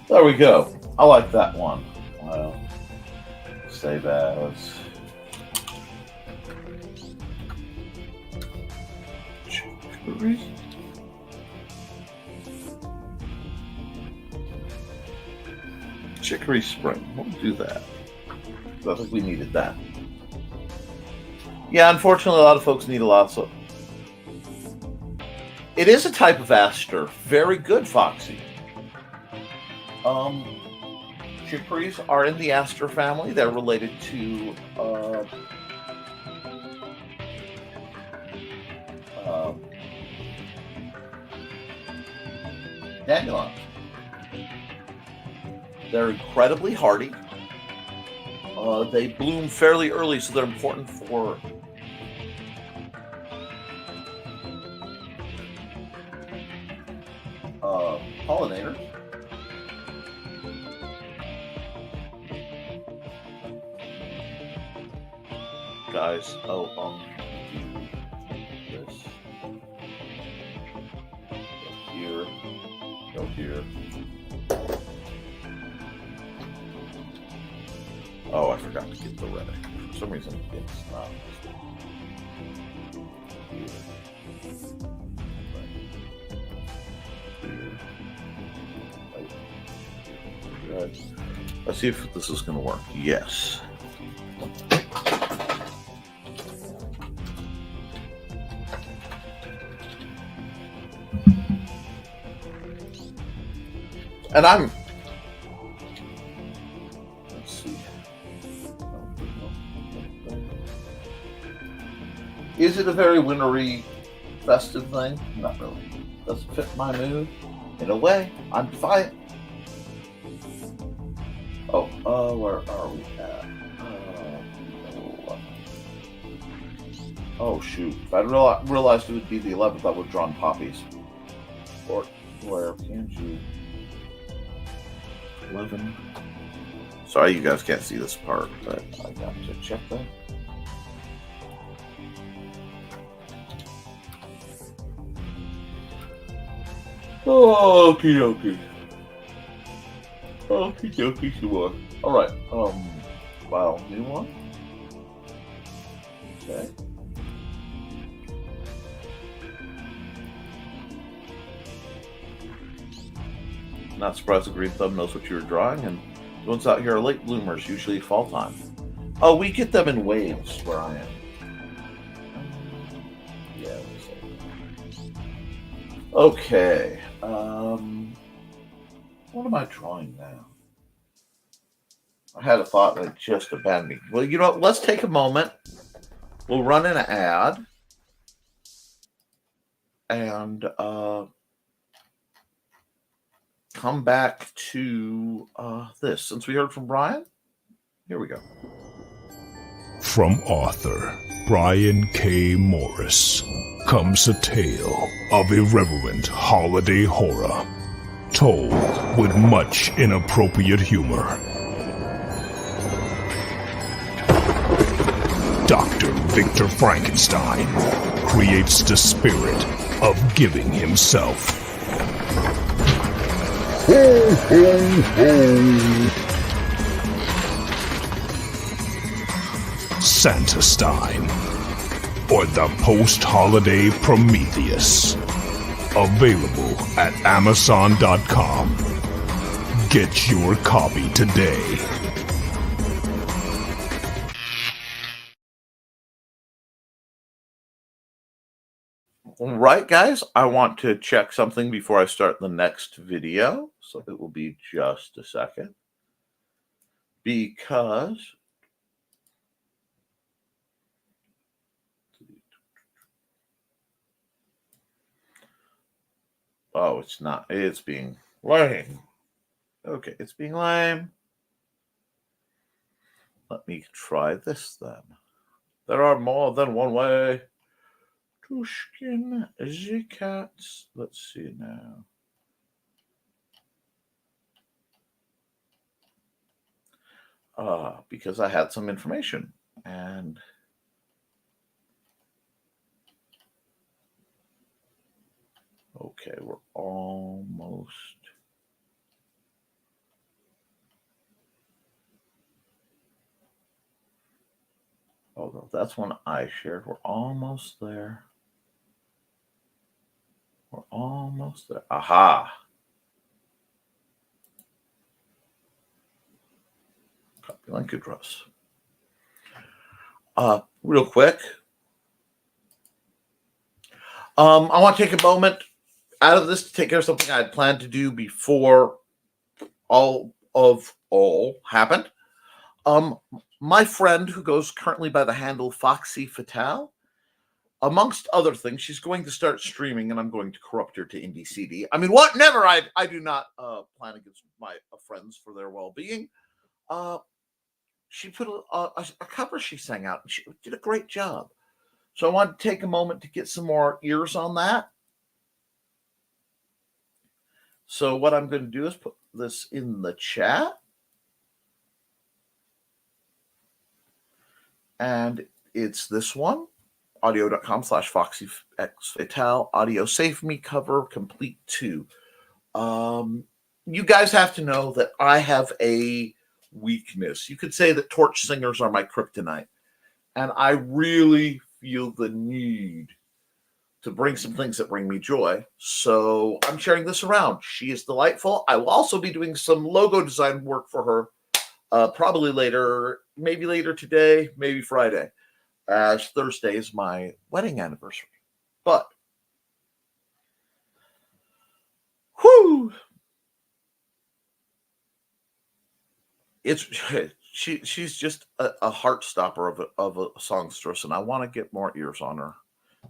There we go. I like that one. Well, save as chicory. Chicory spring. We'll do that. I think we needed that. Yeah, unfortunately, a lot of folks need a lot of. It is a type of aster. Very good, Foxy. Chicories are in the aster family. They're related to dandelion. They're incredibly hardy. They bloom fairly early, so they're important for pollinators. Guys, this. Go here. Go here. Oh, I forgot to get the red. For some reason, it's not. Here. Let's see if this is going to work. Yes. And I'm. Let's see. Is it a very wintry, festive thing? Not really. Doesn't fit my mood. In a way, I'm defiant. Where are we at? Oh, shoot. If I realized it would be the 11th, I would have drawn poppies. Or where can you? 11. Sorry, you guys can't see this part, but I got to check that. Oh, okie dokie. Okie dokie, sure. Alright, file new one. Okay. Not surprised the green thumb knows what you were drawing, and the ones out here are late bloomers, usually fall time. Oh, we get them in waves where I am. Yeah. Okay. What am I drawing now? I had a thought that just abandoned me. Well, you know what? Let's take a moment. We'll run an ad. And come back to this. Since we heard from Brian, here we go. From author Brian K. Morris comes a tale of irreverent holiday horror, told with much inappropriate humor. Dr. Victor Frankenstein creates the spirit of giving himself. Ho, ho, ho. Santastein, or the post-holiday Prometheus. Available at Amazon.com. Get your copy today. All right, guys, I want to check something before I start the next video. So it will be just a second. Because oh, it's not. It's being lame. Okay, it's being lame. Let me try this then. There are more than one way to skin the cats. Let's see now. Because I had some information and okay, we're almost Oh, no, that's one I shared. We're almost there. We're almost there. Aha. Copy link address. Real quick. I want to take a moment out of this to take care of something I had planned to do before all happened. My friend who goes currently by the handle Foxy Fatale, amongst other things, she's going to start streaming, and I'm going to corrupt her to indie CD. I mean, what? Never. I do not plan against my friends for their well-being. She put a cover she sang out, and she did a great job. So I want to take a moment to get some more ears on that. So what I'm going to do is put this in the chat. And it's this one, audio.com/FoxyXFatale, Audio Save Me cover complete 2. You guys have to know that I have a weakness. You could say that torch singers are my kryptonite. And I really feel the need to bring some things that bring me joy. So I'm sharing this around. She is delightful. I will also be doing some logo design work for her. Probably later, maybe later today, maybe Friday, as Thursday is my wedding anniversary. But, whoo, she's just a heart stopper of a songstress, and I want to get more ears on her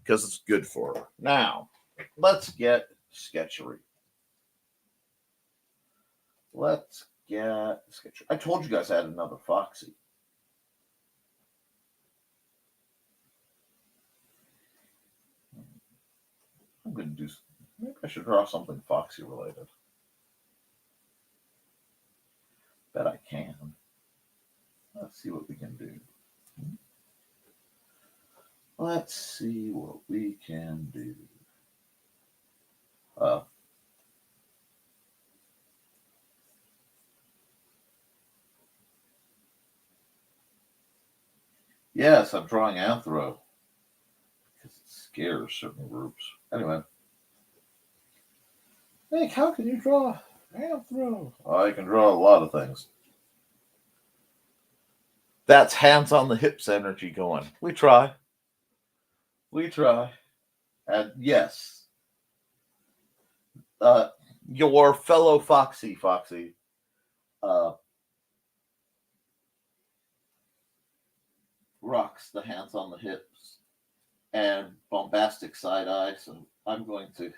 because it's good for her. Now, let's get sketchery. Let's get sketchery. I told you guys I had another Foxy. I'm going to do, maybe I should draw something Foxy related. Bet I can. Let's see what we can do. Let's see what we can do. Yes, I'm drawing Anthro because it scares certain groups. Anyway. Nick, how can you draw Anthro? I can draw a lot of things. That's hands on the hips energy going. We try. We try. And yes, your fellow Foxy, rocks the hands on the hips and bombastic side eye. So I'm going to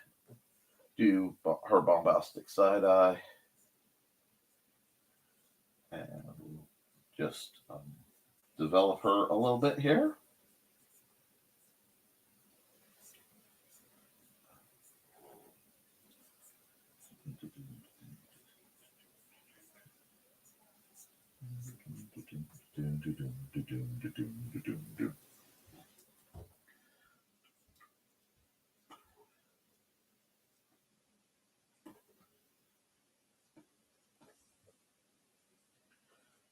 do her bombastic side eye and just develop her a little bit here.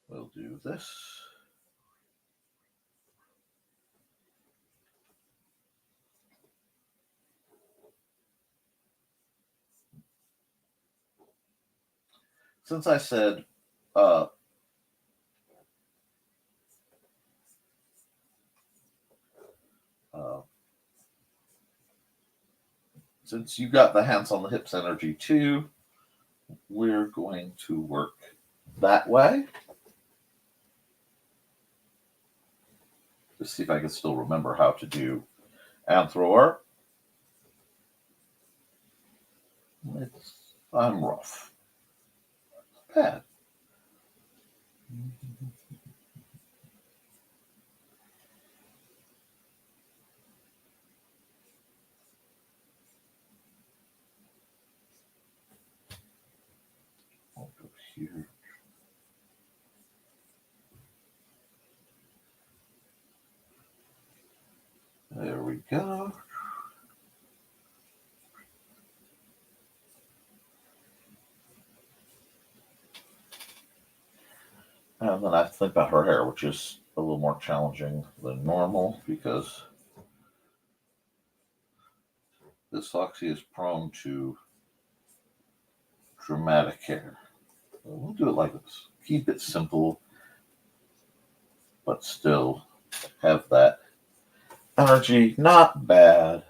We'll do this. Since I said since you got the hands on the hips energy too, we're going to work that way. Just see if I can still remember how to do Anthro. I'm rough. Bad. I'll go here. There we go. And then I have to think about her hair, which is a little more challenging than normal because this Foxy is prone to dramatic hair. So we'll do it like this. Keep it simple, but still have that energy. Not bad.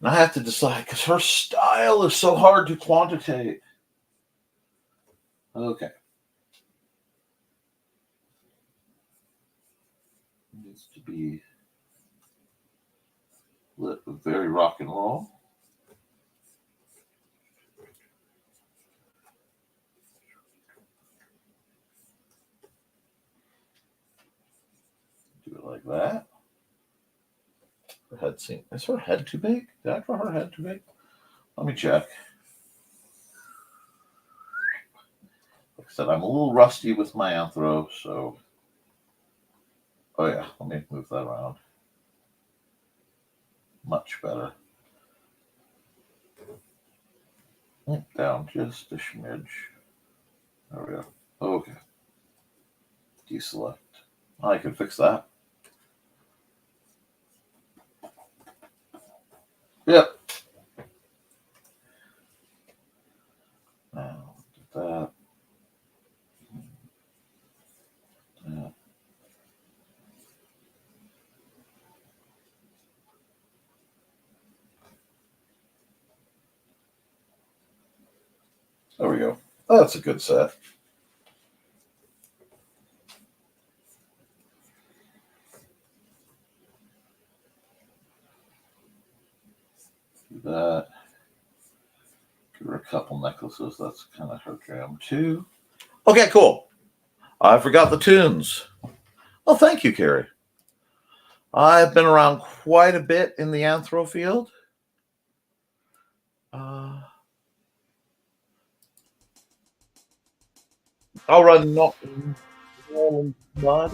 And I have to decide because her style is so hard to quantitate. Okay. Needs to be lit with very rock and roll. Do it like that. Her head seems, is her head too big? Did I draw her head too big? Let me check. Like I said, I'm a little rusty with my anthro, so. Oh yeah, let me move that around. Much better. Down just a smidge. There we go. Okay. Deselect. I can fix that. Yep. Now, that. That. There we go. That's a good set. Do that. Give her a couple necklaces. That's kind of her jam too. Okay, cool. I forgot the tunes. Well, thank you, Carrie. I've been around quite a bit in the anthro field. I'll run Nolan Mud.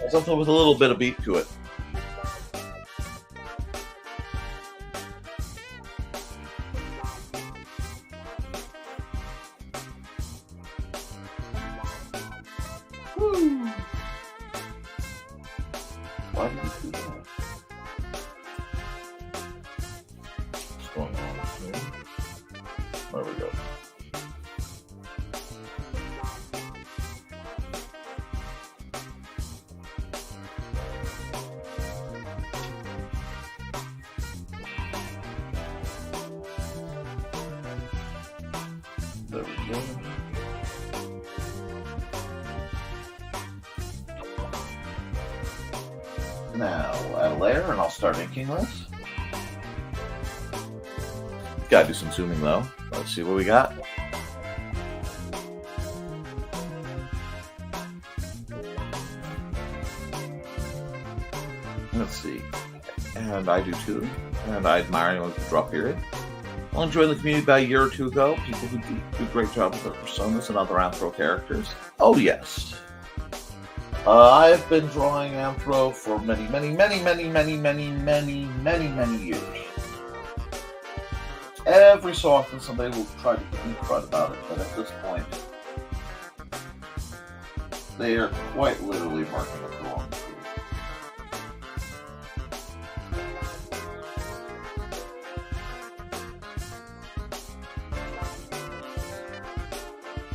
Something with a little bit of beat to it. Woo. Why did you do that? What's going on here? There we go. There we go. Now we'll add a layer and I'll start inking this. Gotta do some zooming though. Let's see what we got. Let's see. And I do too. And I admire anyone with the drop period. Well, I joined the community about a year or two ago. People who do a great job with their personas and other anthro characters. Oh yes. I've been drawing anthro for many years. Every so often somebody will try to give me crud about it, but at this point, they are quite literally marking up the wrong tree.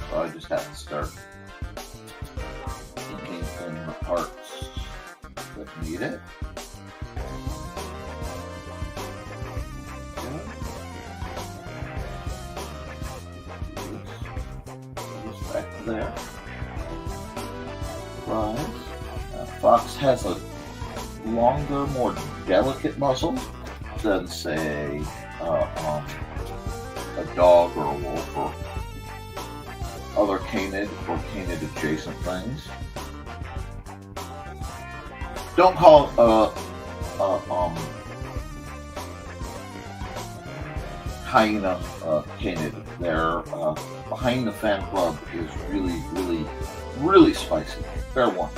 So I just have to start inking in the parts that need it. There. Right. Fox has a longer, more delicate muzzle than, say, a dog or a wolf or other canid or canid adjacent things. Don't call hyena canid. Their behind the fan club is really spicy. Fair warning.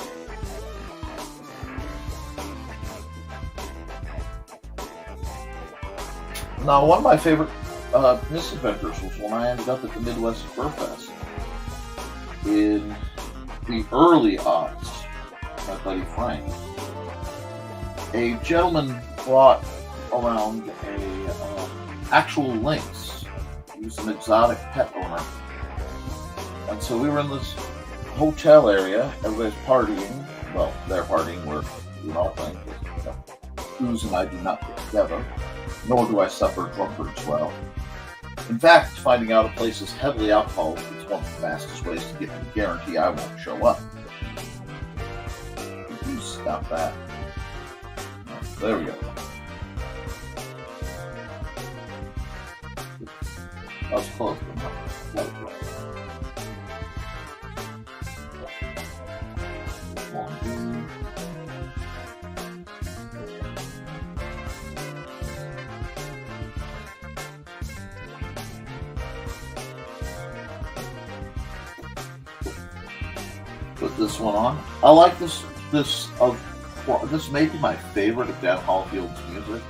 Now, one of my favorite Misadventures was when I ended up at the Midwest Fur Fest in the early aughts. My buddy Frank, a gentleman brought around a actual lynx. He was an exotic pet owner, and so we were in this hotel area. Everybody's partying. Well, they're partying. We're doing our thing. Booze and I do not get together, nor do I suffer drunkard swell. In fact, finding out a place is heavily alcoholic is one of the fastest ways to get me to guarantee I won't show up. You stop that. There we go. That was close, but not quite right. Put this one on. I like this may be my favorite of Dan Hallfield's music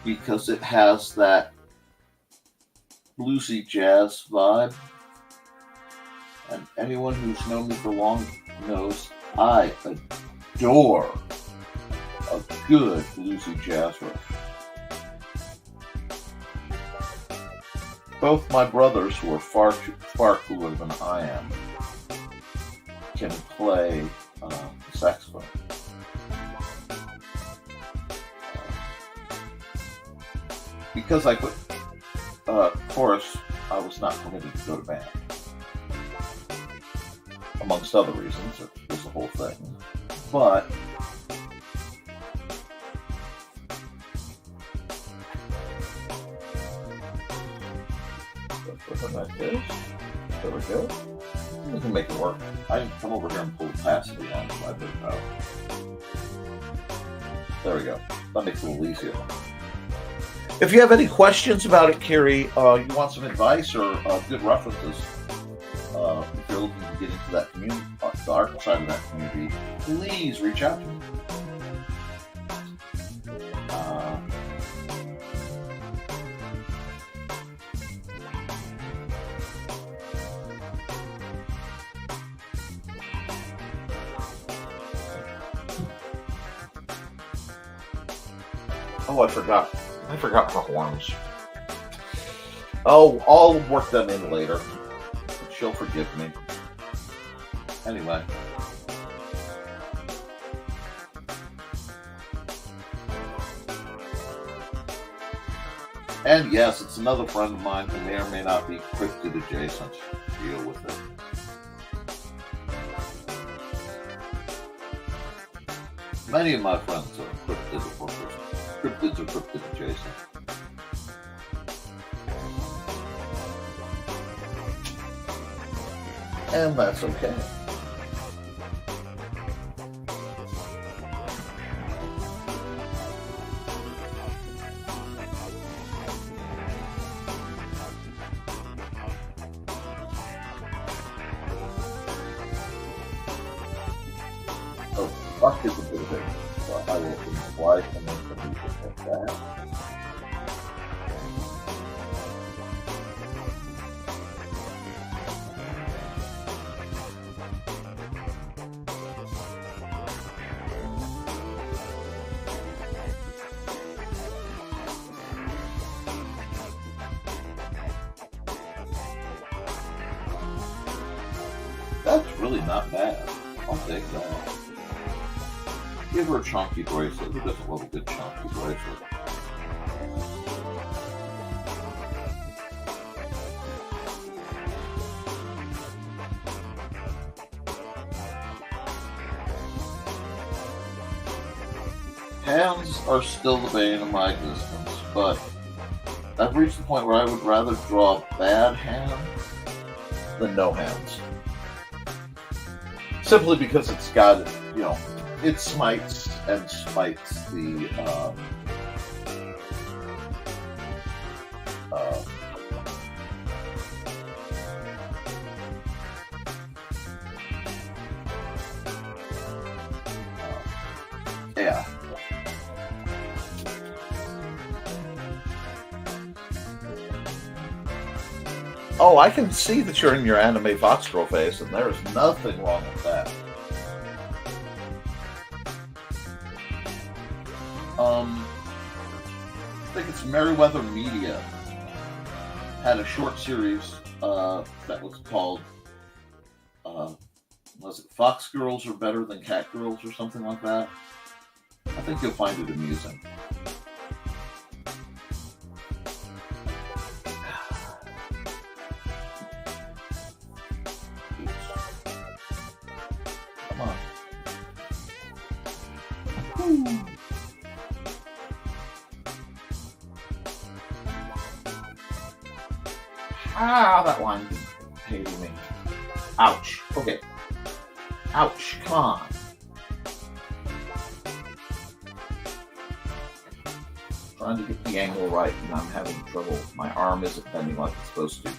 because it has that bluesy jazz vibe. And anyone who's known me for long knows I adore a good bluesy jazz riff. Both my brothers, who are far cooler than I am, can play saxophone. Because I quit chorus, I was not permitted to go to band. Amongst other reasons, it was the whole thing. But there we go. We can make it work. I can come over here and pull opacity on my bit of power. There we go. That makes it a little easier. If you have any questions about it, Carrie, you want some advice or good references, if you're looking to get into that community, the art side of that community, please reach out to me. Oh, I forgot the horns. Oh, I'll work them in later. She'll forgive me. Anyway. And yes, it's another friend of mine who may or may not be cryptid adjacent. Deal with it. Many of my friends are cryptids or cryptid adjacent. And that's okay. Oh, fuck is a bit of it. So I will imply and then the music like that. That's really not bad. I'll take that. Give her a chunky bracelet. Who doesn't love a good chunky bracelet? Hands are still the bane of my existence, but I've reached the point where I would rather draw bad hands than no hands. Simply because it's got, it smites and spites the yeah. Oh, I can see that you're in your anime Fox Girl face, and there is nothing wrong with that. I think it's Meriwether Media had a short series that was called was it Fox Girls Are Better Than Cat Girls or something like that. I think you'll find it amusing. Come on. Woo. Ah, that line hated me. Ouch. Okay. Ouch. Come on. Trying to get the angle right, and I'm having trouble. My arm isn't bending like it's supposed to.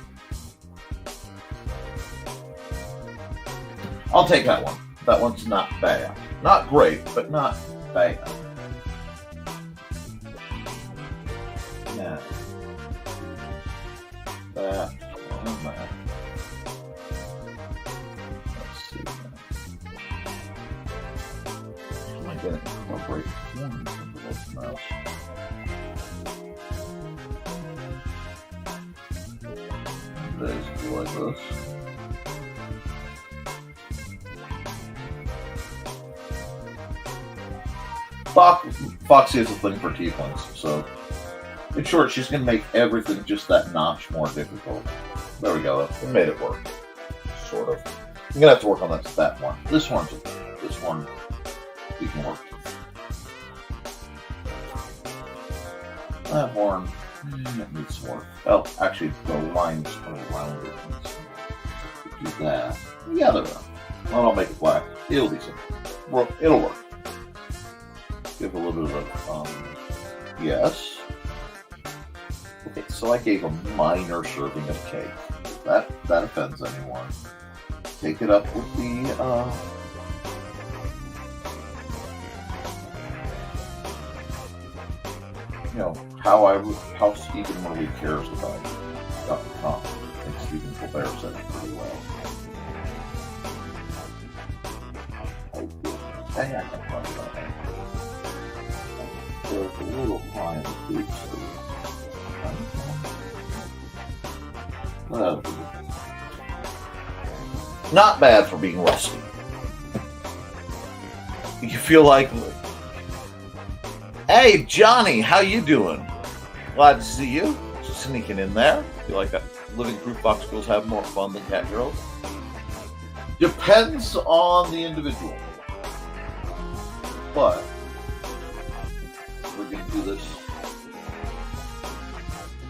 I'll take that one. That one's not bad. Not great, but not bad. Now, that on that. Let's see. Am I going to incorporate one into this mouse? Basically like this. Foxy has a thing for tieflings, so in short, she's going to make everything just that notch more difficult. There we go. We made it work. Sort of. I'm going to have to work on that one. This one, we can work. That horn, it needs some work. Well, actually, the lines around it. Do that. The other one. Well, I'll make it black. It'll be simple. It'll work. Give a little bit of, yes. Okay, so I gave a minor serving of cake. That offends anyone. Take it up with the, you know, how Stephen really cares about Dr. Tom. I think Stephen Colbert said it pretty well. I can talk about that. There's a little high in the boots. Not bad for being rusty. You feel like, hey Johnny, how you doing? Glad to see you. Just sneaking in there. Feel like living proof Fox girls have more fun than cat girls. Depends on the individual. But we're gonna do this,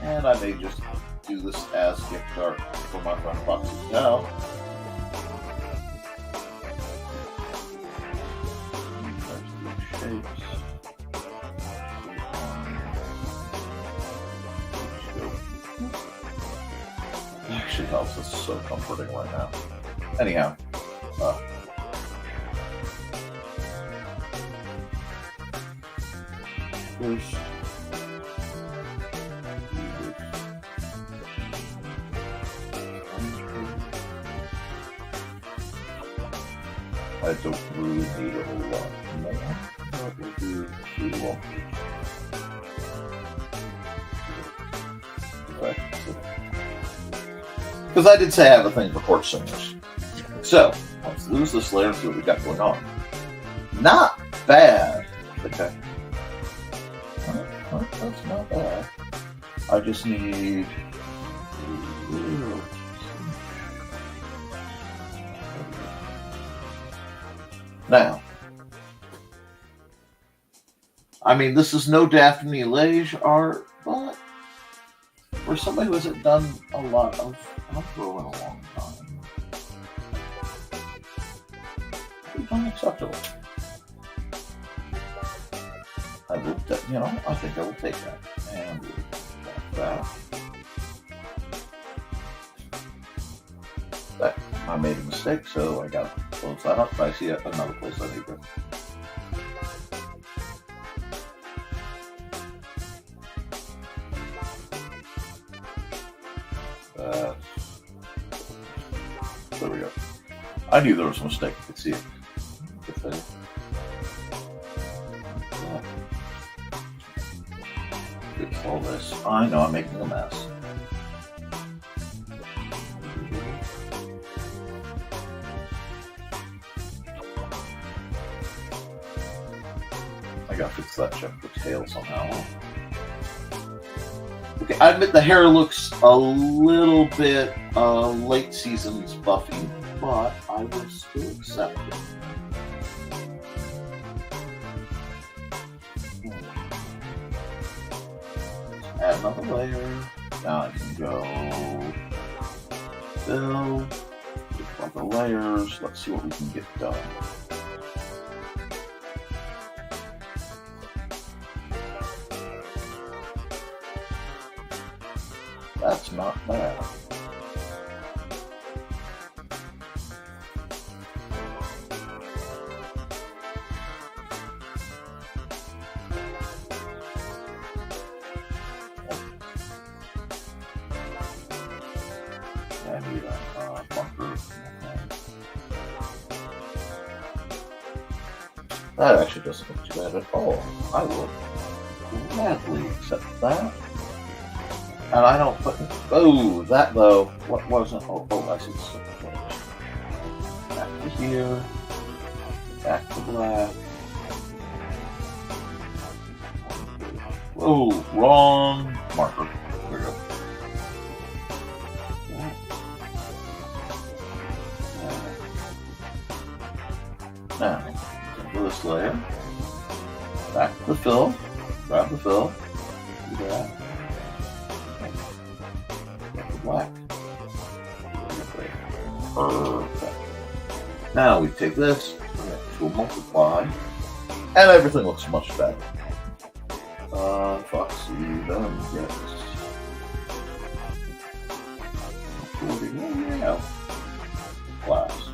and I may just do this as gift art for my friend Foxy now. Shapes. It actually helps. It's so comforting right now. Anyhow, there's I don't really need a whole lot more. But we'll do pretty well. Because I did say I have a thing for porch singers. So, let's lose this layer and see what we got going on. Not bad. Okay. That's not bad. I just need... Now, I mean, this is no Daphne Lage art, but for somebody who hasn't done a lot of Afro in a long time, it's unacceptable. I will, I think I will take that. And we'll take that. That I made a mistake, so I got to close that up. I see another place I need to. There we go. I knew there was a mistake. I could see it. Good thing. Fix all this. I know I'm making a mess. I gotta fix that check the tail somehow. Okay, I admit the hair looks a little bit late season's Buffy, but I will still accept it. Add another layer. Now I can go fill, pick the layers. Let's see what we can get done. That's not bad. I need a bunker. That actually doesn't look too bad at all. I will gladly accept that. And I don't put. Oh, that though. What wasn't? Oh, I see. Back to here. Back to black. Oh, wrong marker. There we go. Now, go this layer. Back to the fill. Grab the fill. Do that. Black. Perfect. Now we take this, we'll multiply, and everything looks much better. Foxy, then yes. Yeah. Class.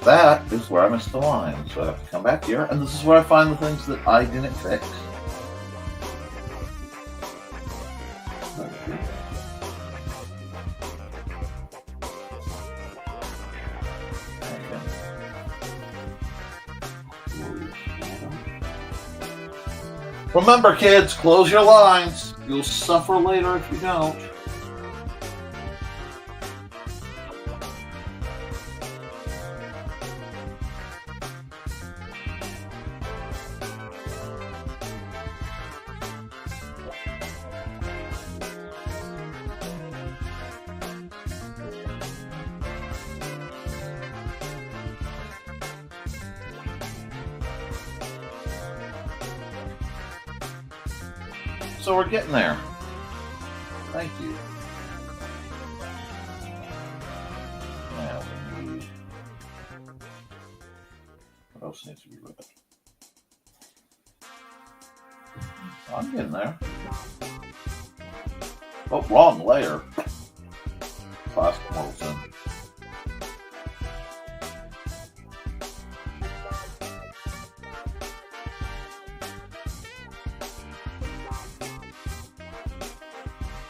That is where I missed the line, so I have to come back here, and this is where I find the things that I didn't fix. Remember, kids, close your lines. You'll suffer later if you don't. So we're getting there. Thank you. Now we need... What else needs to be read? I'm getting there. Oh, wrong layer. Plastic molds in.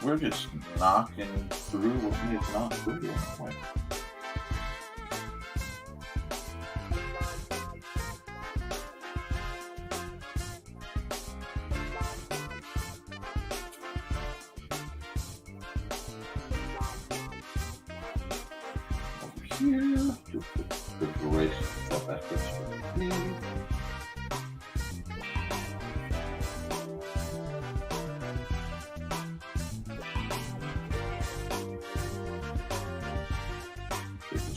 We're just knocking through what we have knocked through at one point. Over here, just the erase that extra need.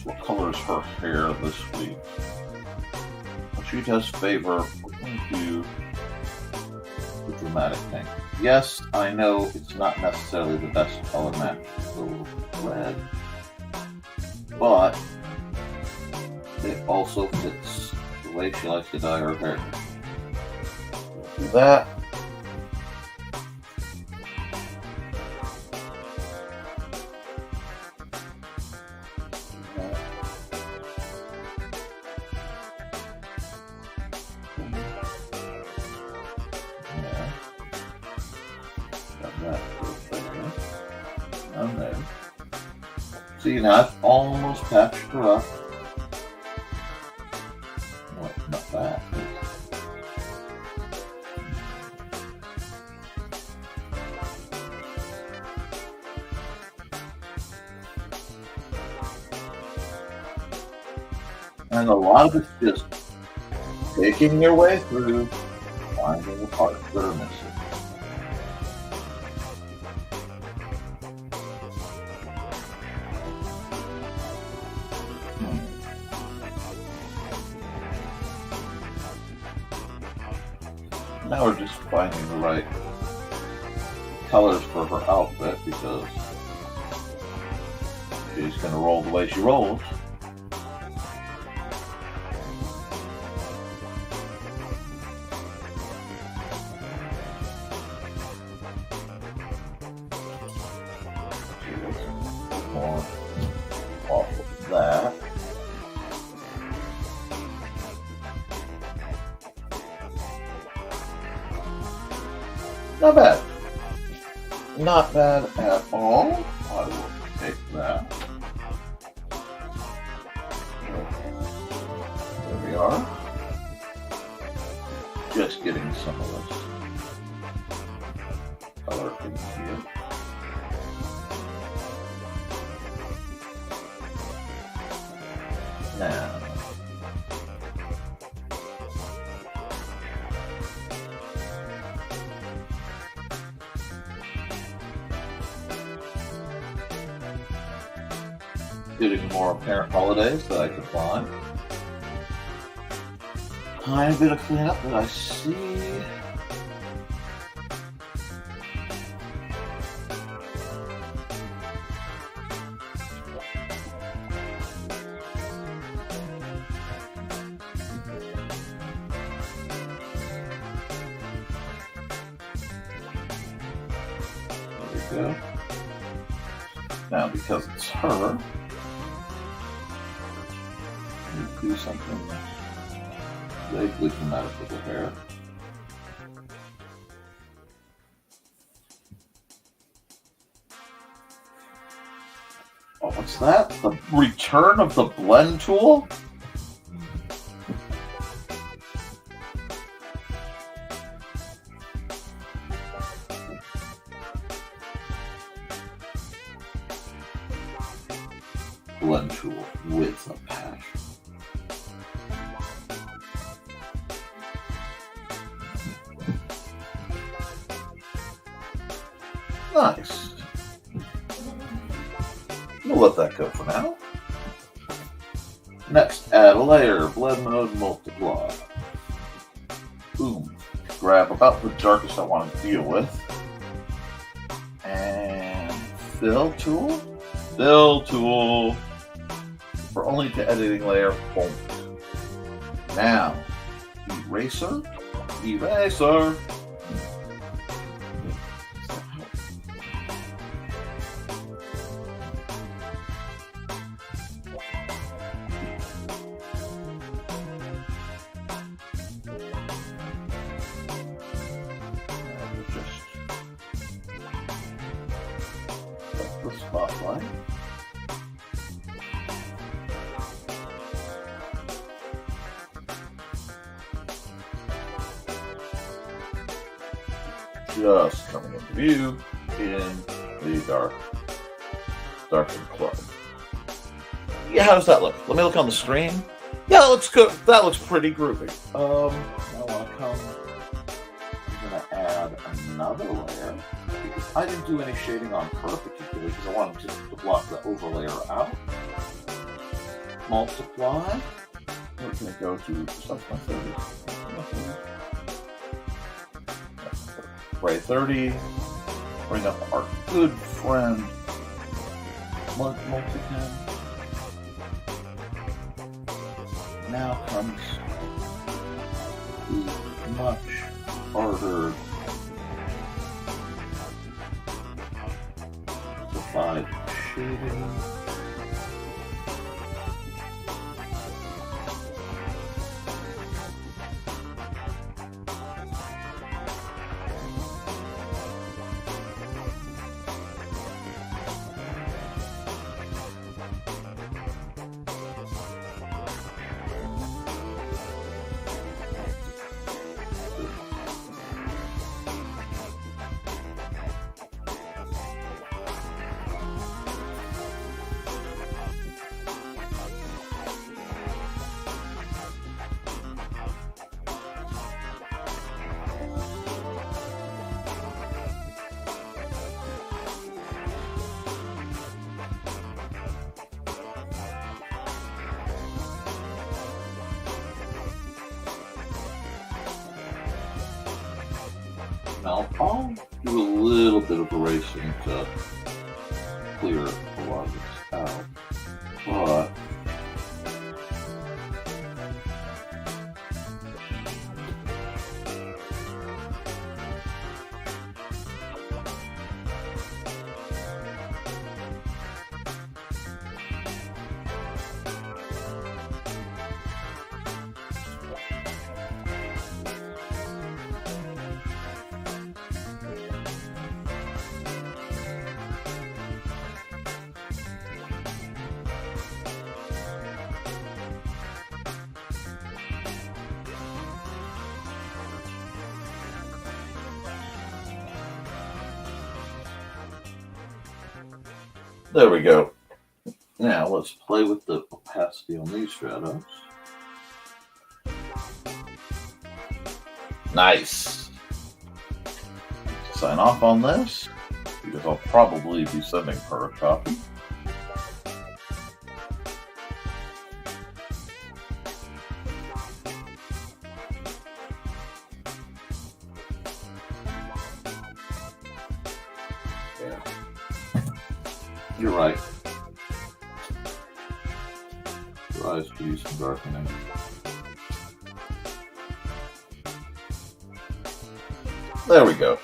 What color is her hair this week? Well, she does favor. We're going to do the dramatic pink. Yes, I know it's not necessarily the best color match for red, but it also fits the way she likes to dye her hair. We'll do that. See, now I've almost patched her up. No, not that. And a lot of it's just taking your way through, finding the parts that are missing. Now we're just finding the right colors for her outfit because she's going to roll the way she rolls. More off of that. Not bad. Not bad at all. I will take that. There we are. Just getting some of this color in here. Now, getting more apparent holidays that I can find. Tiny bit of cleanup that I see. There we go. Now, because it's her, do something vaguely dramatic with her hair. Oh, what's that? The return of the blend tool? Blend tool with a patch. Nice. We'll let that go for now. Next, add a layer, blend mode, multiply. Boom. Grab about the darkest I want to deal with. And fill tool. Fill tool. For only the editing layer. Boom. Now, eraser. Eraser. The spotlight. Just coming into view in the darkened club. Yeah, how does that look? Let me look on the screen. Yeah, that looks good. That looks pretty groovy. I want to come. I'm gonna add another layer. Because I didn't do any shading on her particularly because I wanted to block the overlayer out. Multiply. We're going to go to something like 30. Ray 30. Bring up our good friend Multicam. Now comes the much harder defined shading. I'll do a little bit of erasing to clear a lot of this out. But there we go. Now let's play with the opacity on these shadows. Nice. Sign off on this because I'll probably be sending her a copy. You're right. Your eyes could use some darkening. There we go.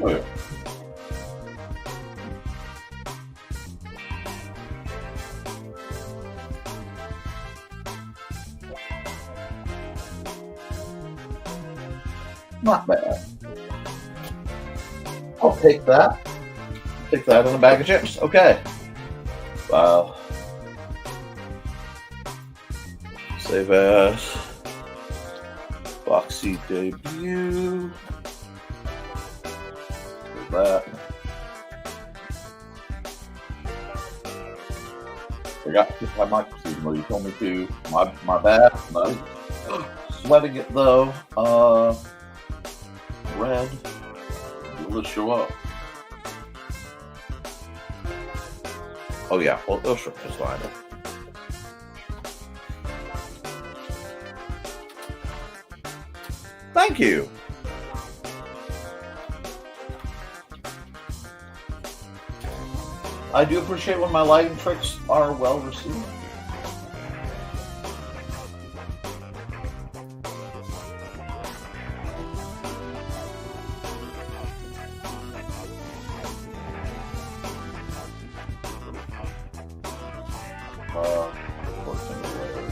Oh yeah. Not bad. I'll take that. Take that in a bag of chips. Okay. Wow. Save as Foxy debut. Do that. Forgot to keep my microphone where you told me to. My bad. No. Sweating it though. Red. Will it show up? Oh yeah, well it'll show up just fine. Thank you. I do appreciate when my lighting tricks are well received.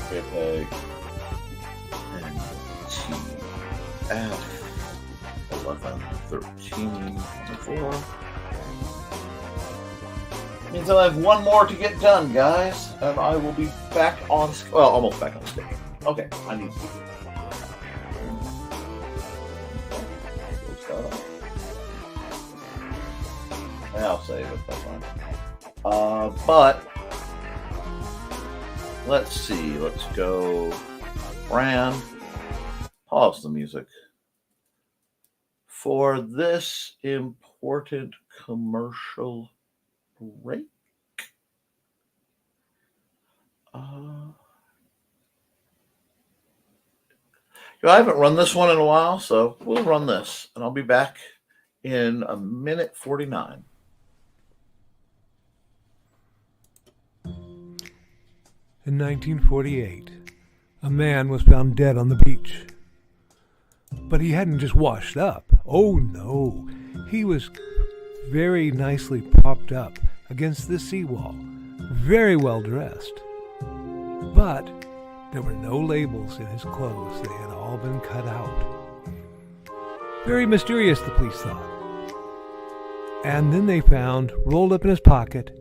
JPEG and TF 11, 13, 24. Means I have one more to get done, guys, and I will be back on. Well, almost back on schedule. Okay, I need to. I'll save it. That's fine. But let's see. Let's go. Brand. Pause the music for this important commercial break. I haven't run this one in a while, so we'll run this, and I'll be back in a minute 49. In 1948, a man was found dead on the beach. But he hadn't just washed up. Oh no, he was very nicely propped up against the seawall, very well dressed. But there were no labels in his clothes. They had all been cut out. Very mysterious, the police thought. And then they found, rolled up in his pocket,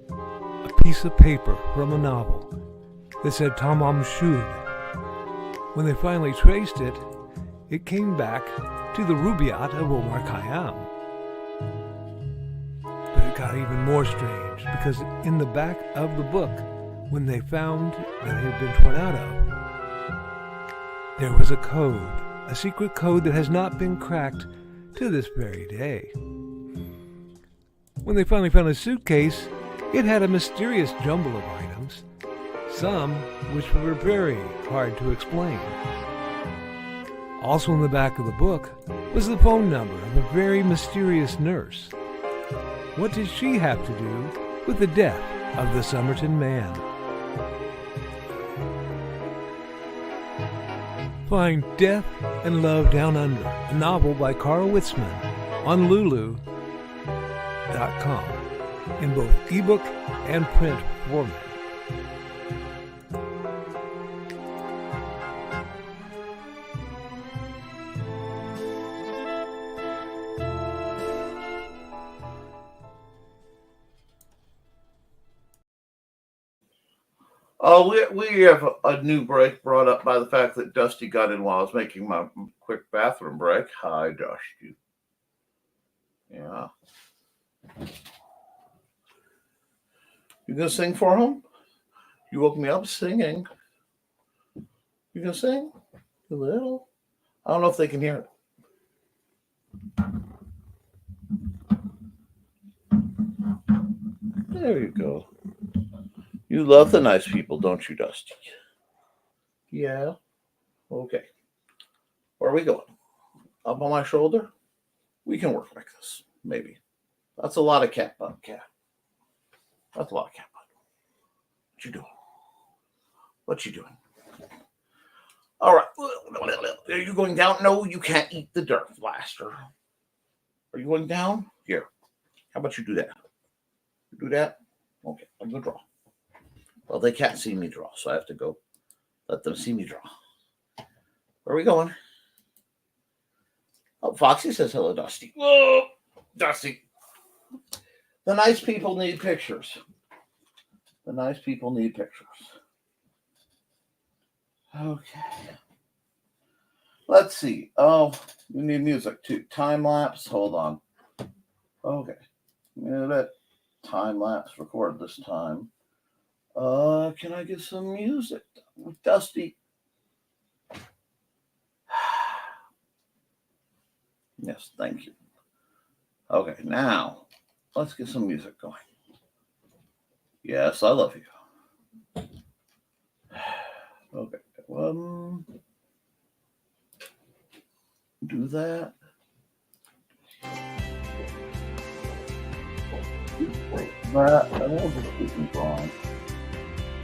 a piece of paper from a novel that said Tamam Shud. When they finally traced it, it came back to the Rubaiyat of Omar Khayyam. But it got even more strange, because in the back of the book, when they found that it had been torn out of, there was a code, a a secret code that has not been cracked to this very day. When they finally found his suitcase, it had a mysterious jumble of items, some which were very hard to explain. Also in the back of the book was the phone number of a very mysterious nurse. What did she have to do with the death of the Somerton man? Find Death and Love Down Under, a novel by Carl Witzman, on Lulu.com in both ebook and print format. We have a new break brought up by the fact that Dusty got in while I was making my quick bathroom break. Hi, Dusty. Yeah. You gonna sing for him? You woke me up singing. You gonna sing? A little? I don't know if they can hear it. There you go. You love the nice people, don't you, Dusty? Yeah. Okay. Where are we going? Up on my shoulder? We can work like this, maybe. That's a lot of cat butt, cat. That's a lot of cat butt. What you doing? What you doing? All right. Are you going down? No, you can't eat the dirt, Blaster. Are you going down? Here. How about you do that? You do that? Okay, I'm going to draw. Well, they can't see me draw, so I have to go let them see me draw. Where are we going? Oh, Foxy says hello, Dusty. Whoa, Dusty. The nice people need pictures. The nice people need pictures. Okay. Let's see. Oh, we need music too. Time lapse. Hold on. Okay. Minute. Time lapse. Record this time. Can I get some music? Dusty. Yes, thank you. Okay, now let's get some music going. Yes, I love you. Okay, do that. That, I will just keep them drawing.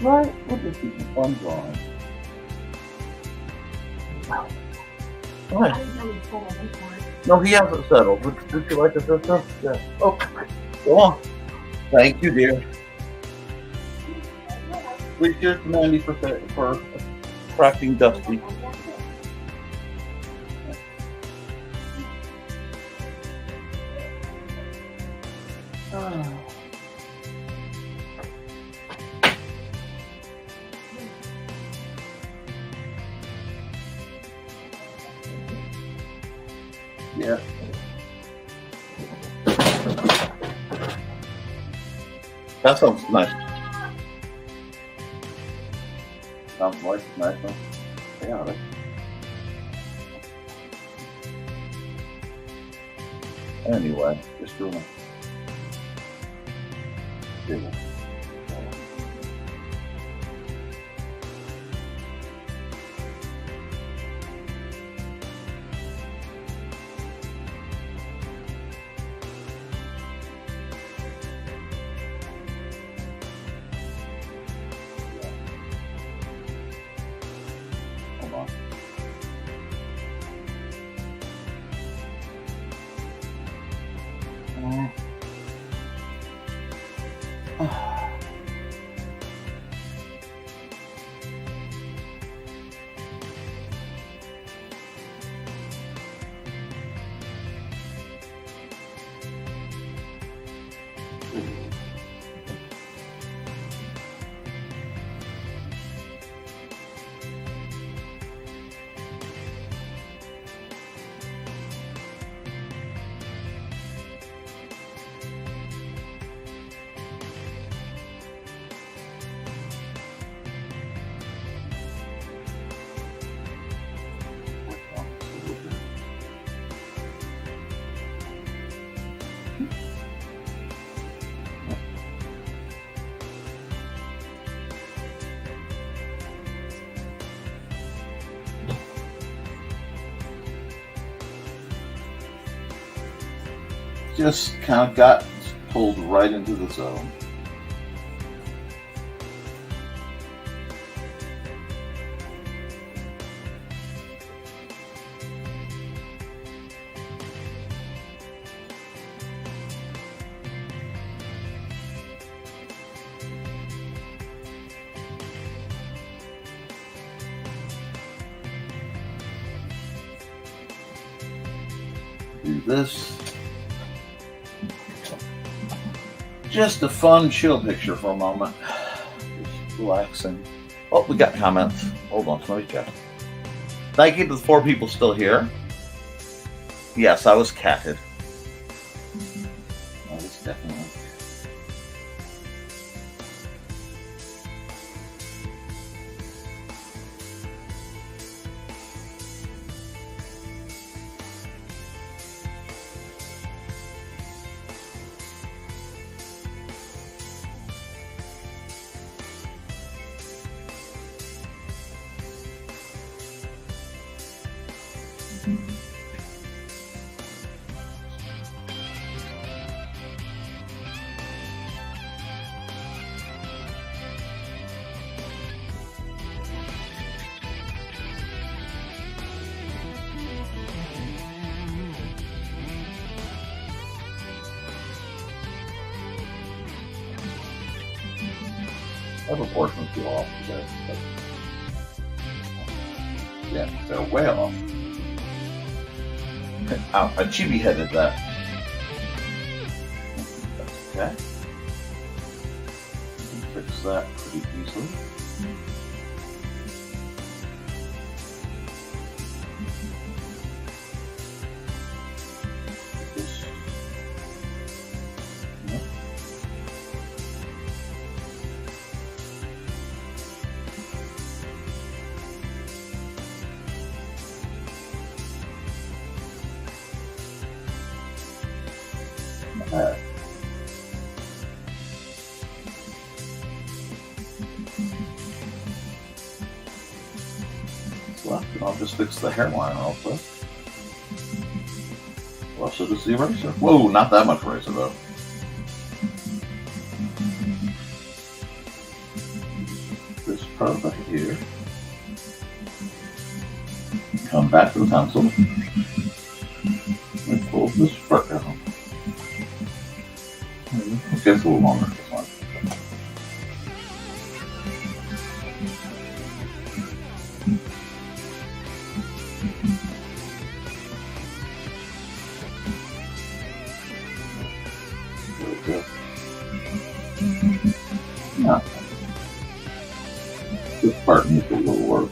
Right, we'll just keep them fun drawing. Right. No, he hasn't settled. Would you like a sister? Yeah. Oh, go on. Thank you, dear. We just 90% for cracking Dusty. Yeah. That sounds nice. Sounds like a nice one. Yeah. Anyway, just doing it. just kind of got pulled right into the zone. Do this. Just a fun, chill picture for a moment. Just relaxing. Oh, we got comments. Hold on, let me check. Thank you to the 4 people still here. Yes, I was catted. I was definitely. That proportion too off today. Yeah, they're way off. I chibi headed that. That's okay. Fix that pretty easily. Left, and I'll just fix the hairline real quick. Also, just the eraser. Whoa, not that much eraser though. This part back here. Come back to the pencil. And pull this part down. It gets a little longer this one. Yeah. This part needs a little work.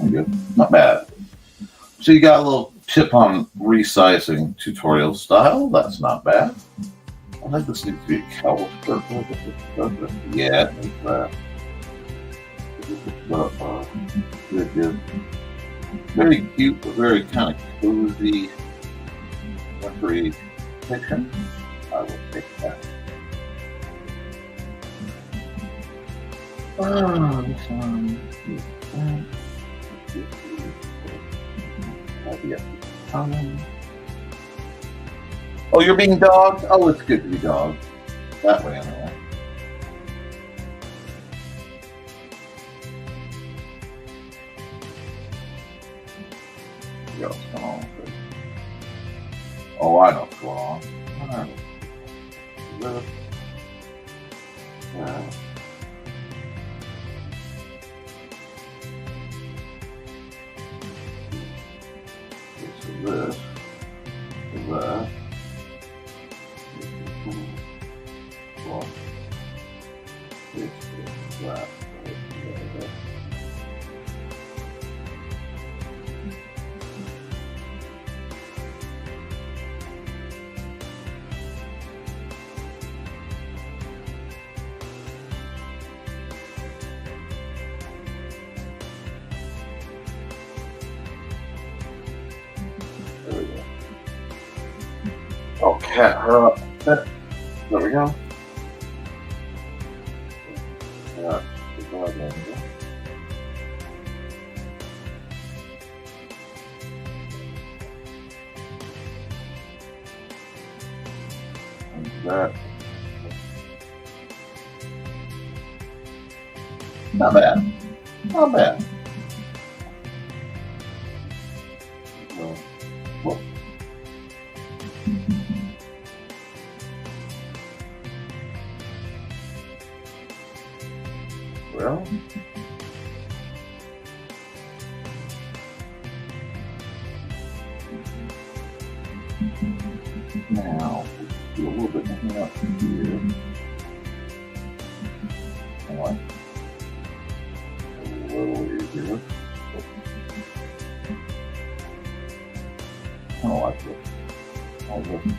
Good. Not bad. So you got a little tip on resizing tutorial style. That's not bad. I think this needs to be a cowl skirt. Yeah, it needs that. Good, good. Very cute, but very kind of cozy, wintry picture. I will take that. This one. Oh, you're being dogged? Oh, it's good to be dogged. That way, anyway. What's going on with it? Oh, I know what's going on. All right. This, that, well, this, that, there we go. Oh, cat her up. There we go. got the blood in here. And that. Not bad. Not bad. Well, well, now do a little bit more up here. Like a little easier. I don't like this. I like this.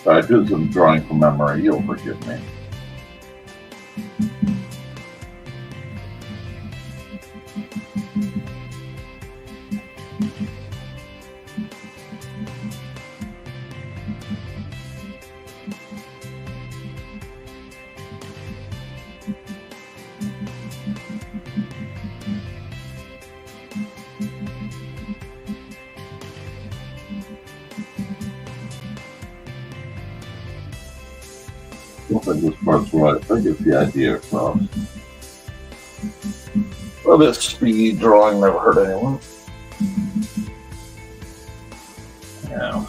So I do some drawing from memory, you'll forgive me. I don't think this part's right. I think it's the idea across. A little bit of speed drawing never hurt anyone. Yeah.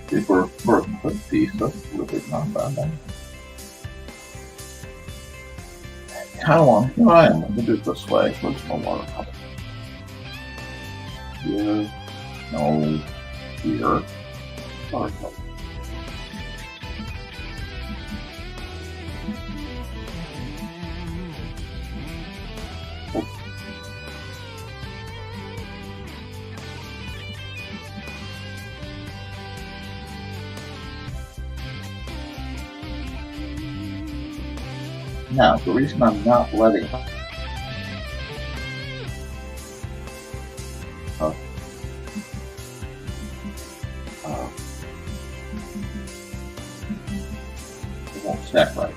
See, for a quick piece, that's really not bad. Kind of want, here I am. Let me do it this way. Where's my watercolor? Here. No. Here. Watercolor. Now, the reason I'm not letting it won't stack right.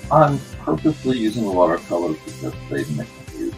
I'm purposely using the watercolors because they make me use.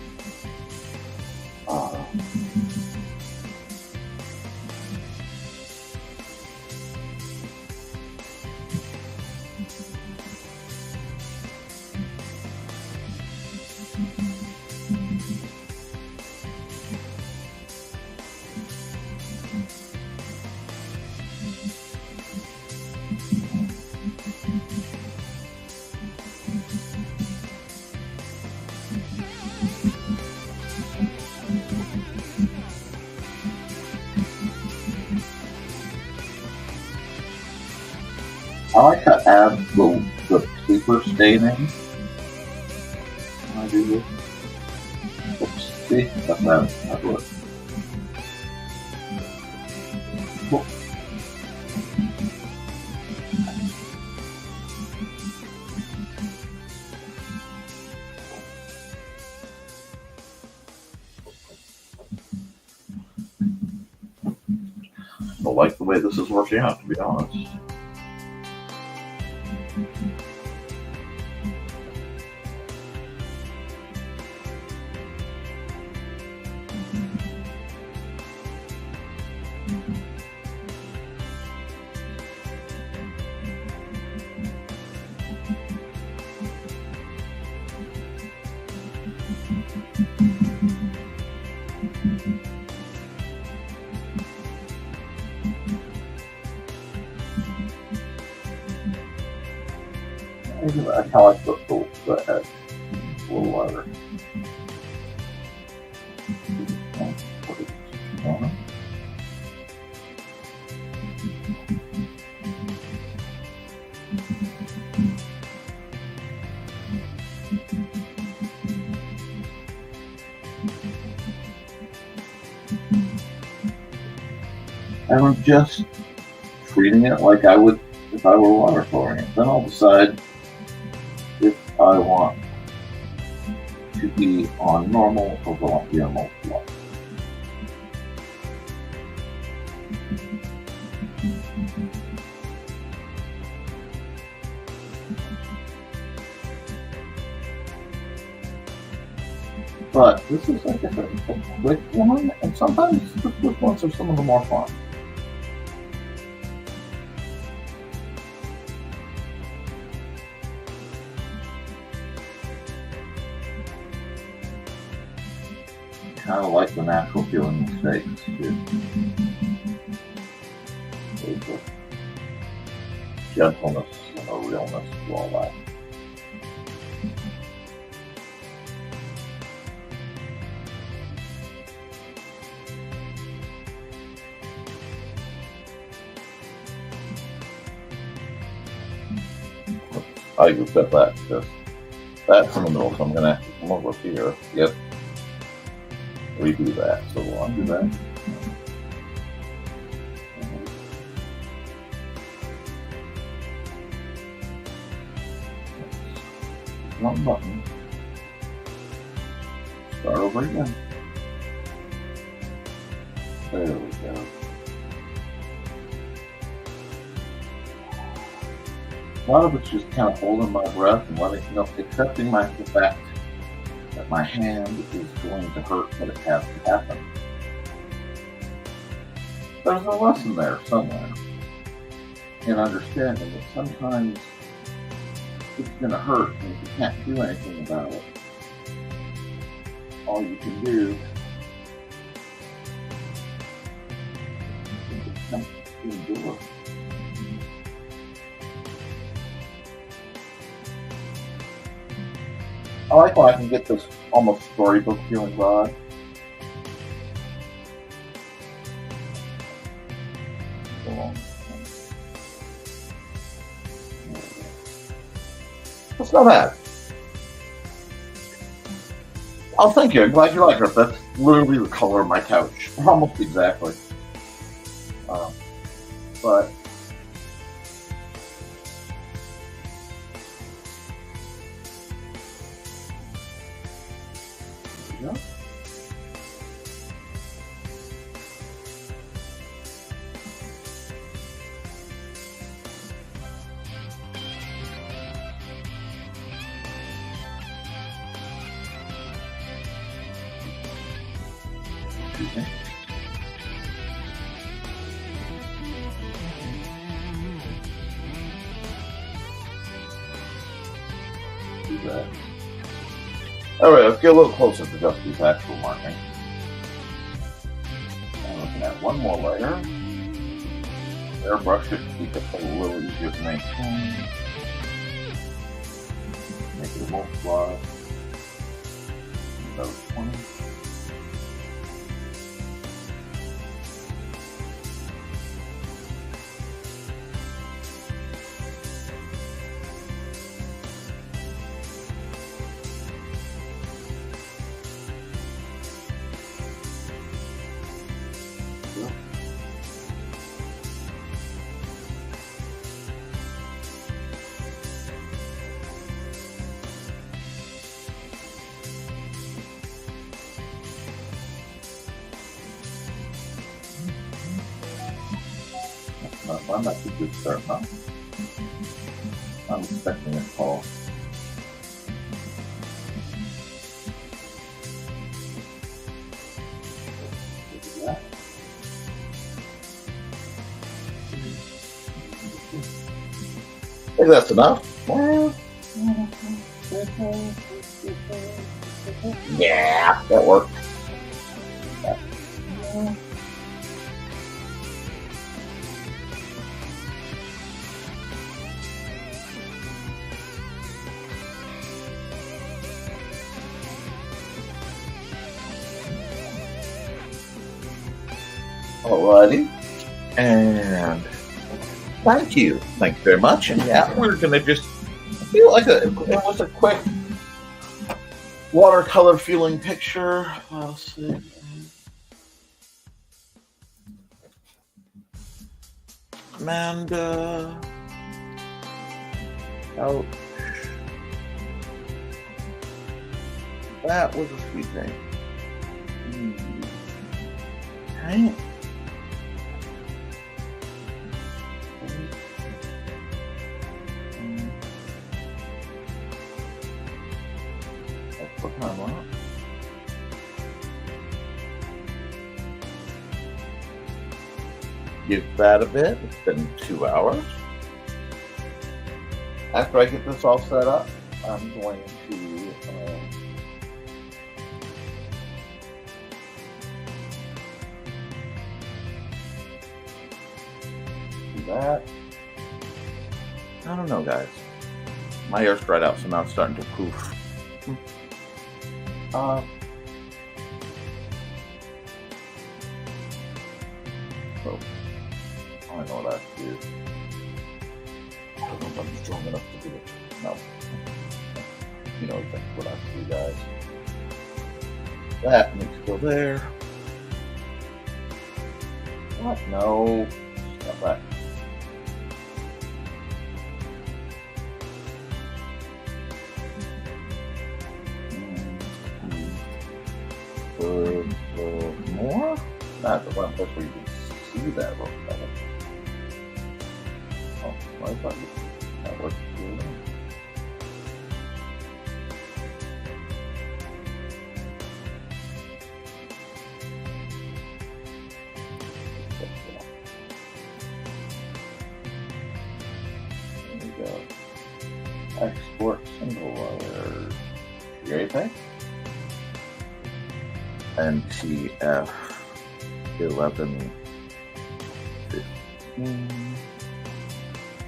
I like to add the paper staining when I do this. Oops, see? That's that works. Cool. I don't like the way this is working out, to be honest. That's how I put the head a little lighter. And I'm just treating it like I would if I were watercoloring it. Then I'll decide if I want to be on normal or if I want to be on multiply. But this is like a quick one, and sometimes the quick ones are some of the more fun. Kind of like the natural feeling mistakes too. There's a gentleness and a realness to all that. I just got that because that's in the middle, so I'm gonna have to come over here. Yep. Redo that, so we'll undo that. One button. Start over again. There we go. A lot of it's just kind of holding my breath and letting, accepting the fact that my hand is going to hurt, but it has to happen. There's a lesson there somewhere in understanding that sometimes it's going to hurt and you can't do anything about it. All you can do is just endure. I like when I can get this almost storybook feeling vibe. That's not bad. Oh, thank you. I'm glad you like it. That's literally the color of my couch. Almost exactly. But yeah. Okay. Do that. All right, let's get a little closer to Dusty's actual marking. I'm looking at one more layer. Airbrush it to keep it a little easier to maintain. Make it a multiply. About 20. Well, that's a good start, huh? I'm expecting a call. I think that's enough. Yeah, that worked. Alrighty. And thank you. Thank you very much. And yeah, we're going to just do like it was a quick watercolor feeling picture. Let's see. Amanda. Ouch. That was a sweet thing. Okay. That's what time on. Give that a bit. It's been 2 hours. After I get this all set up, I'm going to do that. I don't know, guys. My hair's dried out, so now it's starting to poof. So, I don't know what I have to do. I don't know if I'm strong enough to do it. No. You know exactly what I have to do, guys. That needs to go there. What? No. Stop that. More? Not the one place where you can see that real better. Oh, I thought that worked. There we go. Export single wire. JPEG. NTF 11 15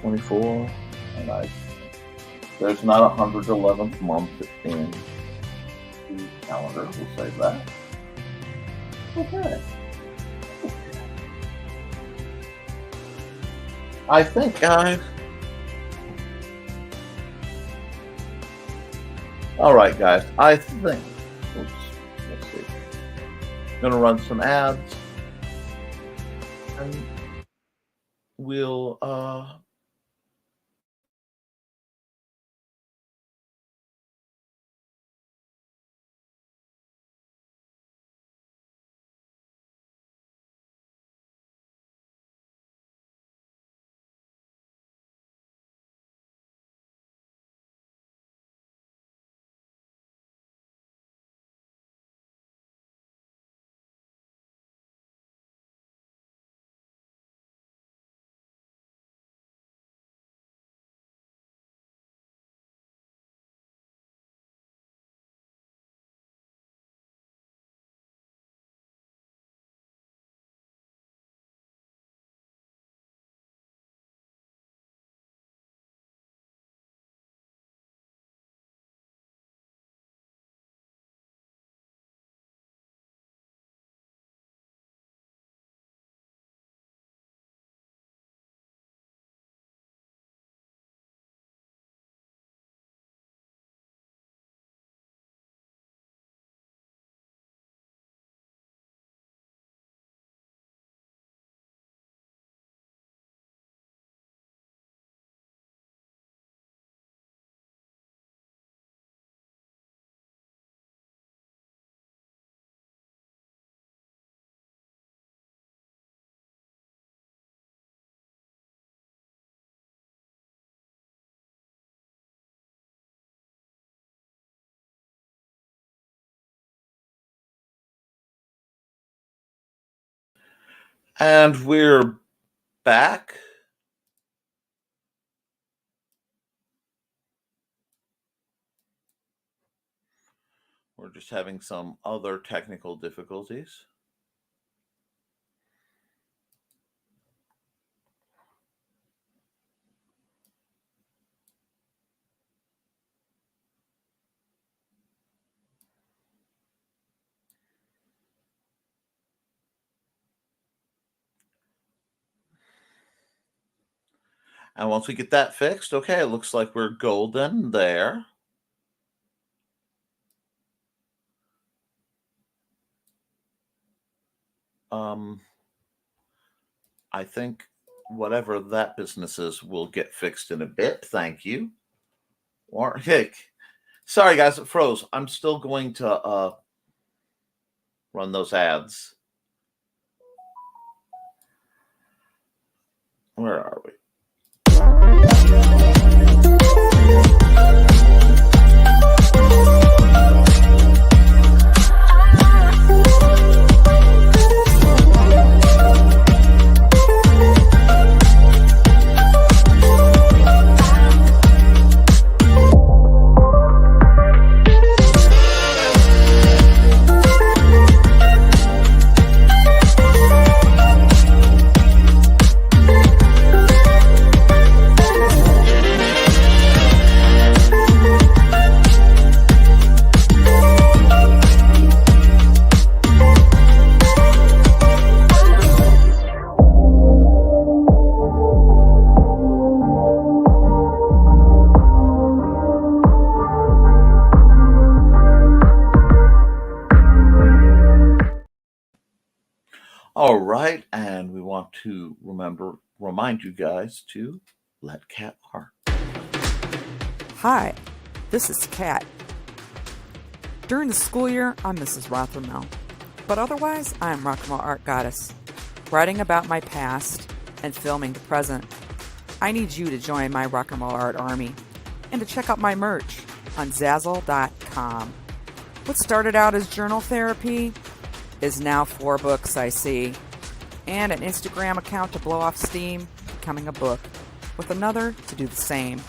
24 and there's not 111th month in the calendar. We'll save that. Okay. I think, guys. All right, guys. I think. Let's see. Gonna run some ads, and we'll and we're back. We're just having some other technical difficulties. And once we get that fixed, okay, it looks like we're golden there. I think whatever that business is will get fixed in a bit. Thank you. Or hey, sorry guys, it froze. I'm still going to run those ads. Where are we? All right, and we want to remind you guys to let Kat art. Hi, this is Kat. During the school year, I'm Mrs. Rothermel, but otherwise, I'm Rock and Roll Art Goddess, writing about my past and filming the present. I need you to join my Rock and Roll Art army and to check out my merch on Zazzle.com. What started out as journal therapy is now 4 books, I see, and an Instagram account to blow off steam, becoming a book, with another to do the same.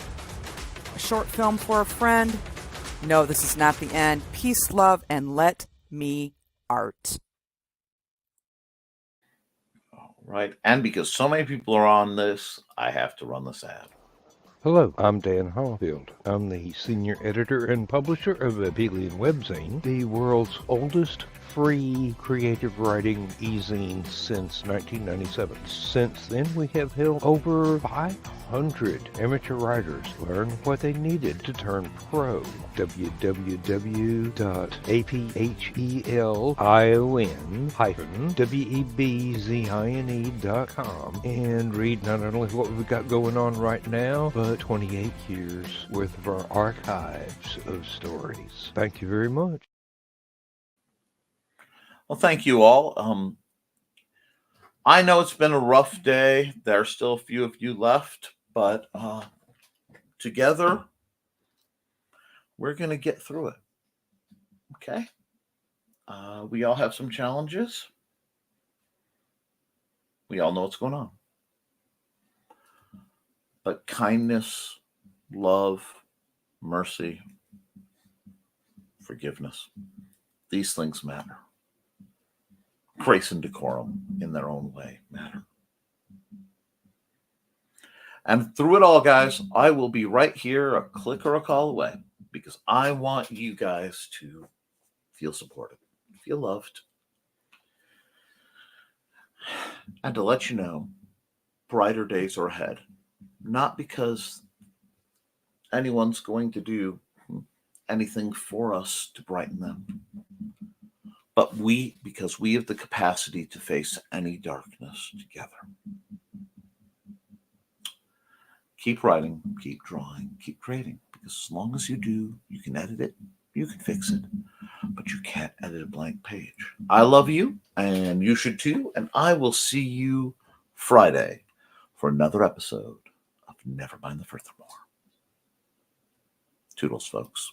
A short film for a friend. No, this is not the end. Peace, love, and let me art. All right, and because so many people are on this, I have to run this ad. Hello, I'm Dan Hallfield. I'm the senior editor and publisher of Abelian Webzine, the world's oldest free creative writing e-zine since 1997. Since then, we have helped over 500 amateur writers learn what they needed to turn pro. www.aphelion-webzine.com and read not only what we've got going on right now, but 28 years worth of our archives of stories. Thank you very much. Well, thank you all. I know it's been a rough day. There are still a few of you left, but together, we're going to get through it. Okay? We all have some challenges. We all know what's going on. But kindness, love, mercy, forgiveness, these things matter. Grace and decorum in their own way matter. And through it all, guys, I will be right here, a click or a call away, because I want you guys to feel supported, feel loved, and to let you know brighter days are ahead. Not because anyone's going to do anything for us to brighten them, but because we have the capacity to face any darkness together. Keep writing, keep drawing, keep creating, because as long as you do, you can edit it, you can fix it, but you can't edit a blank page. I love you, and you should too, and I will see you Friday for another episode of Nevermind the Furthermore. Toodles, folks.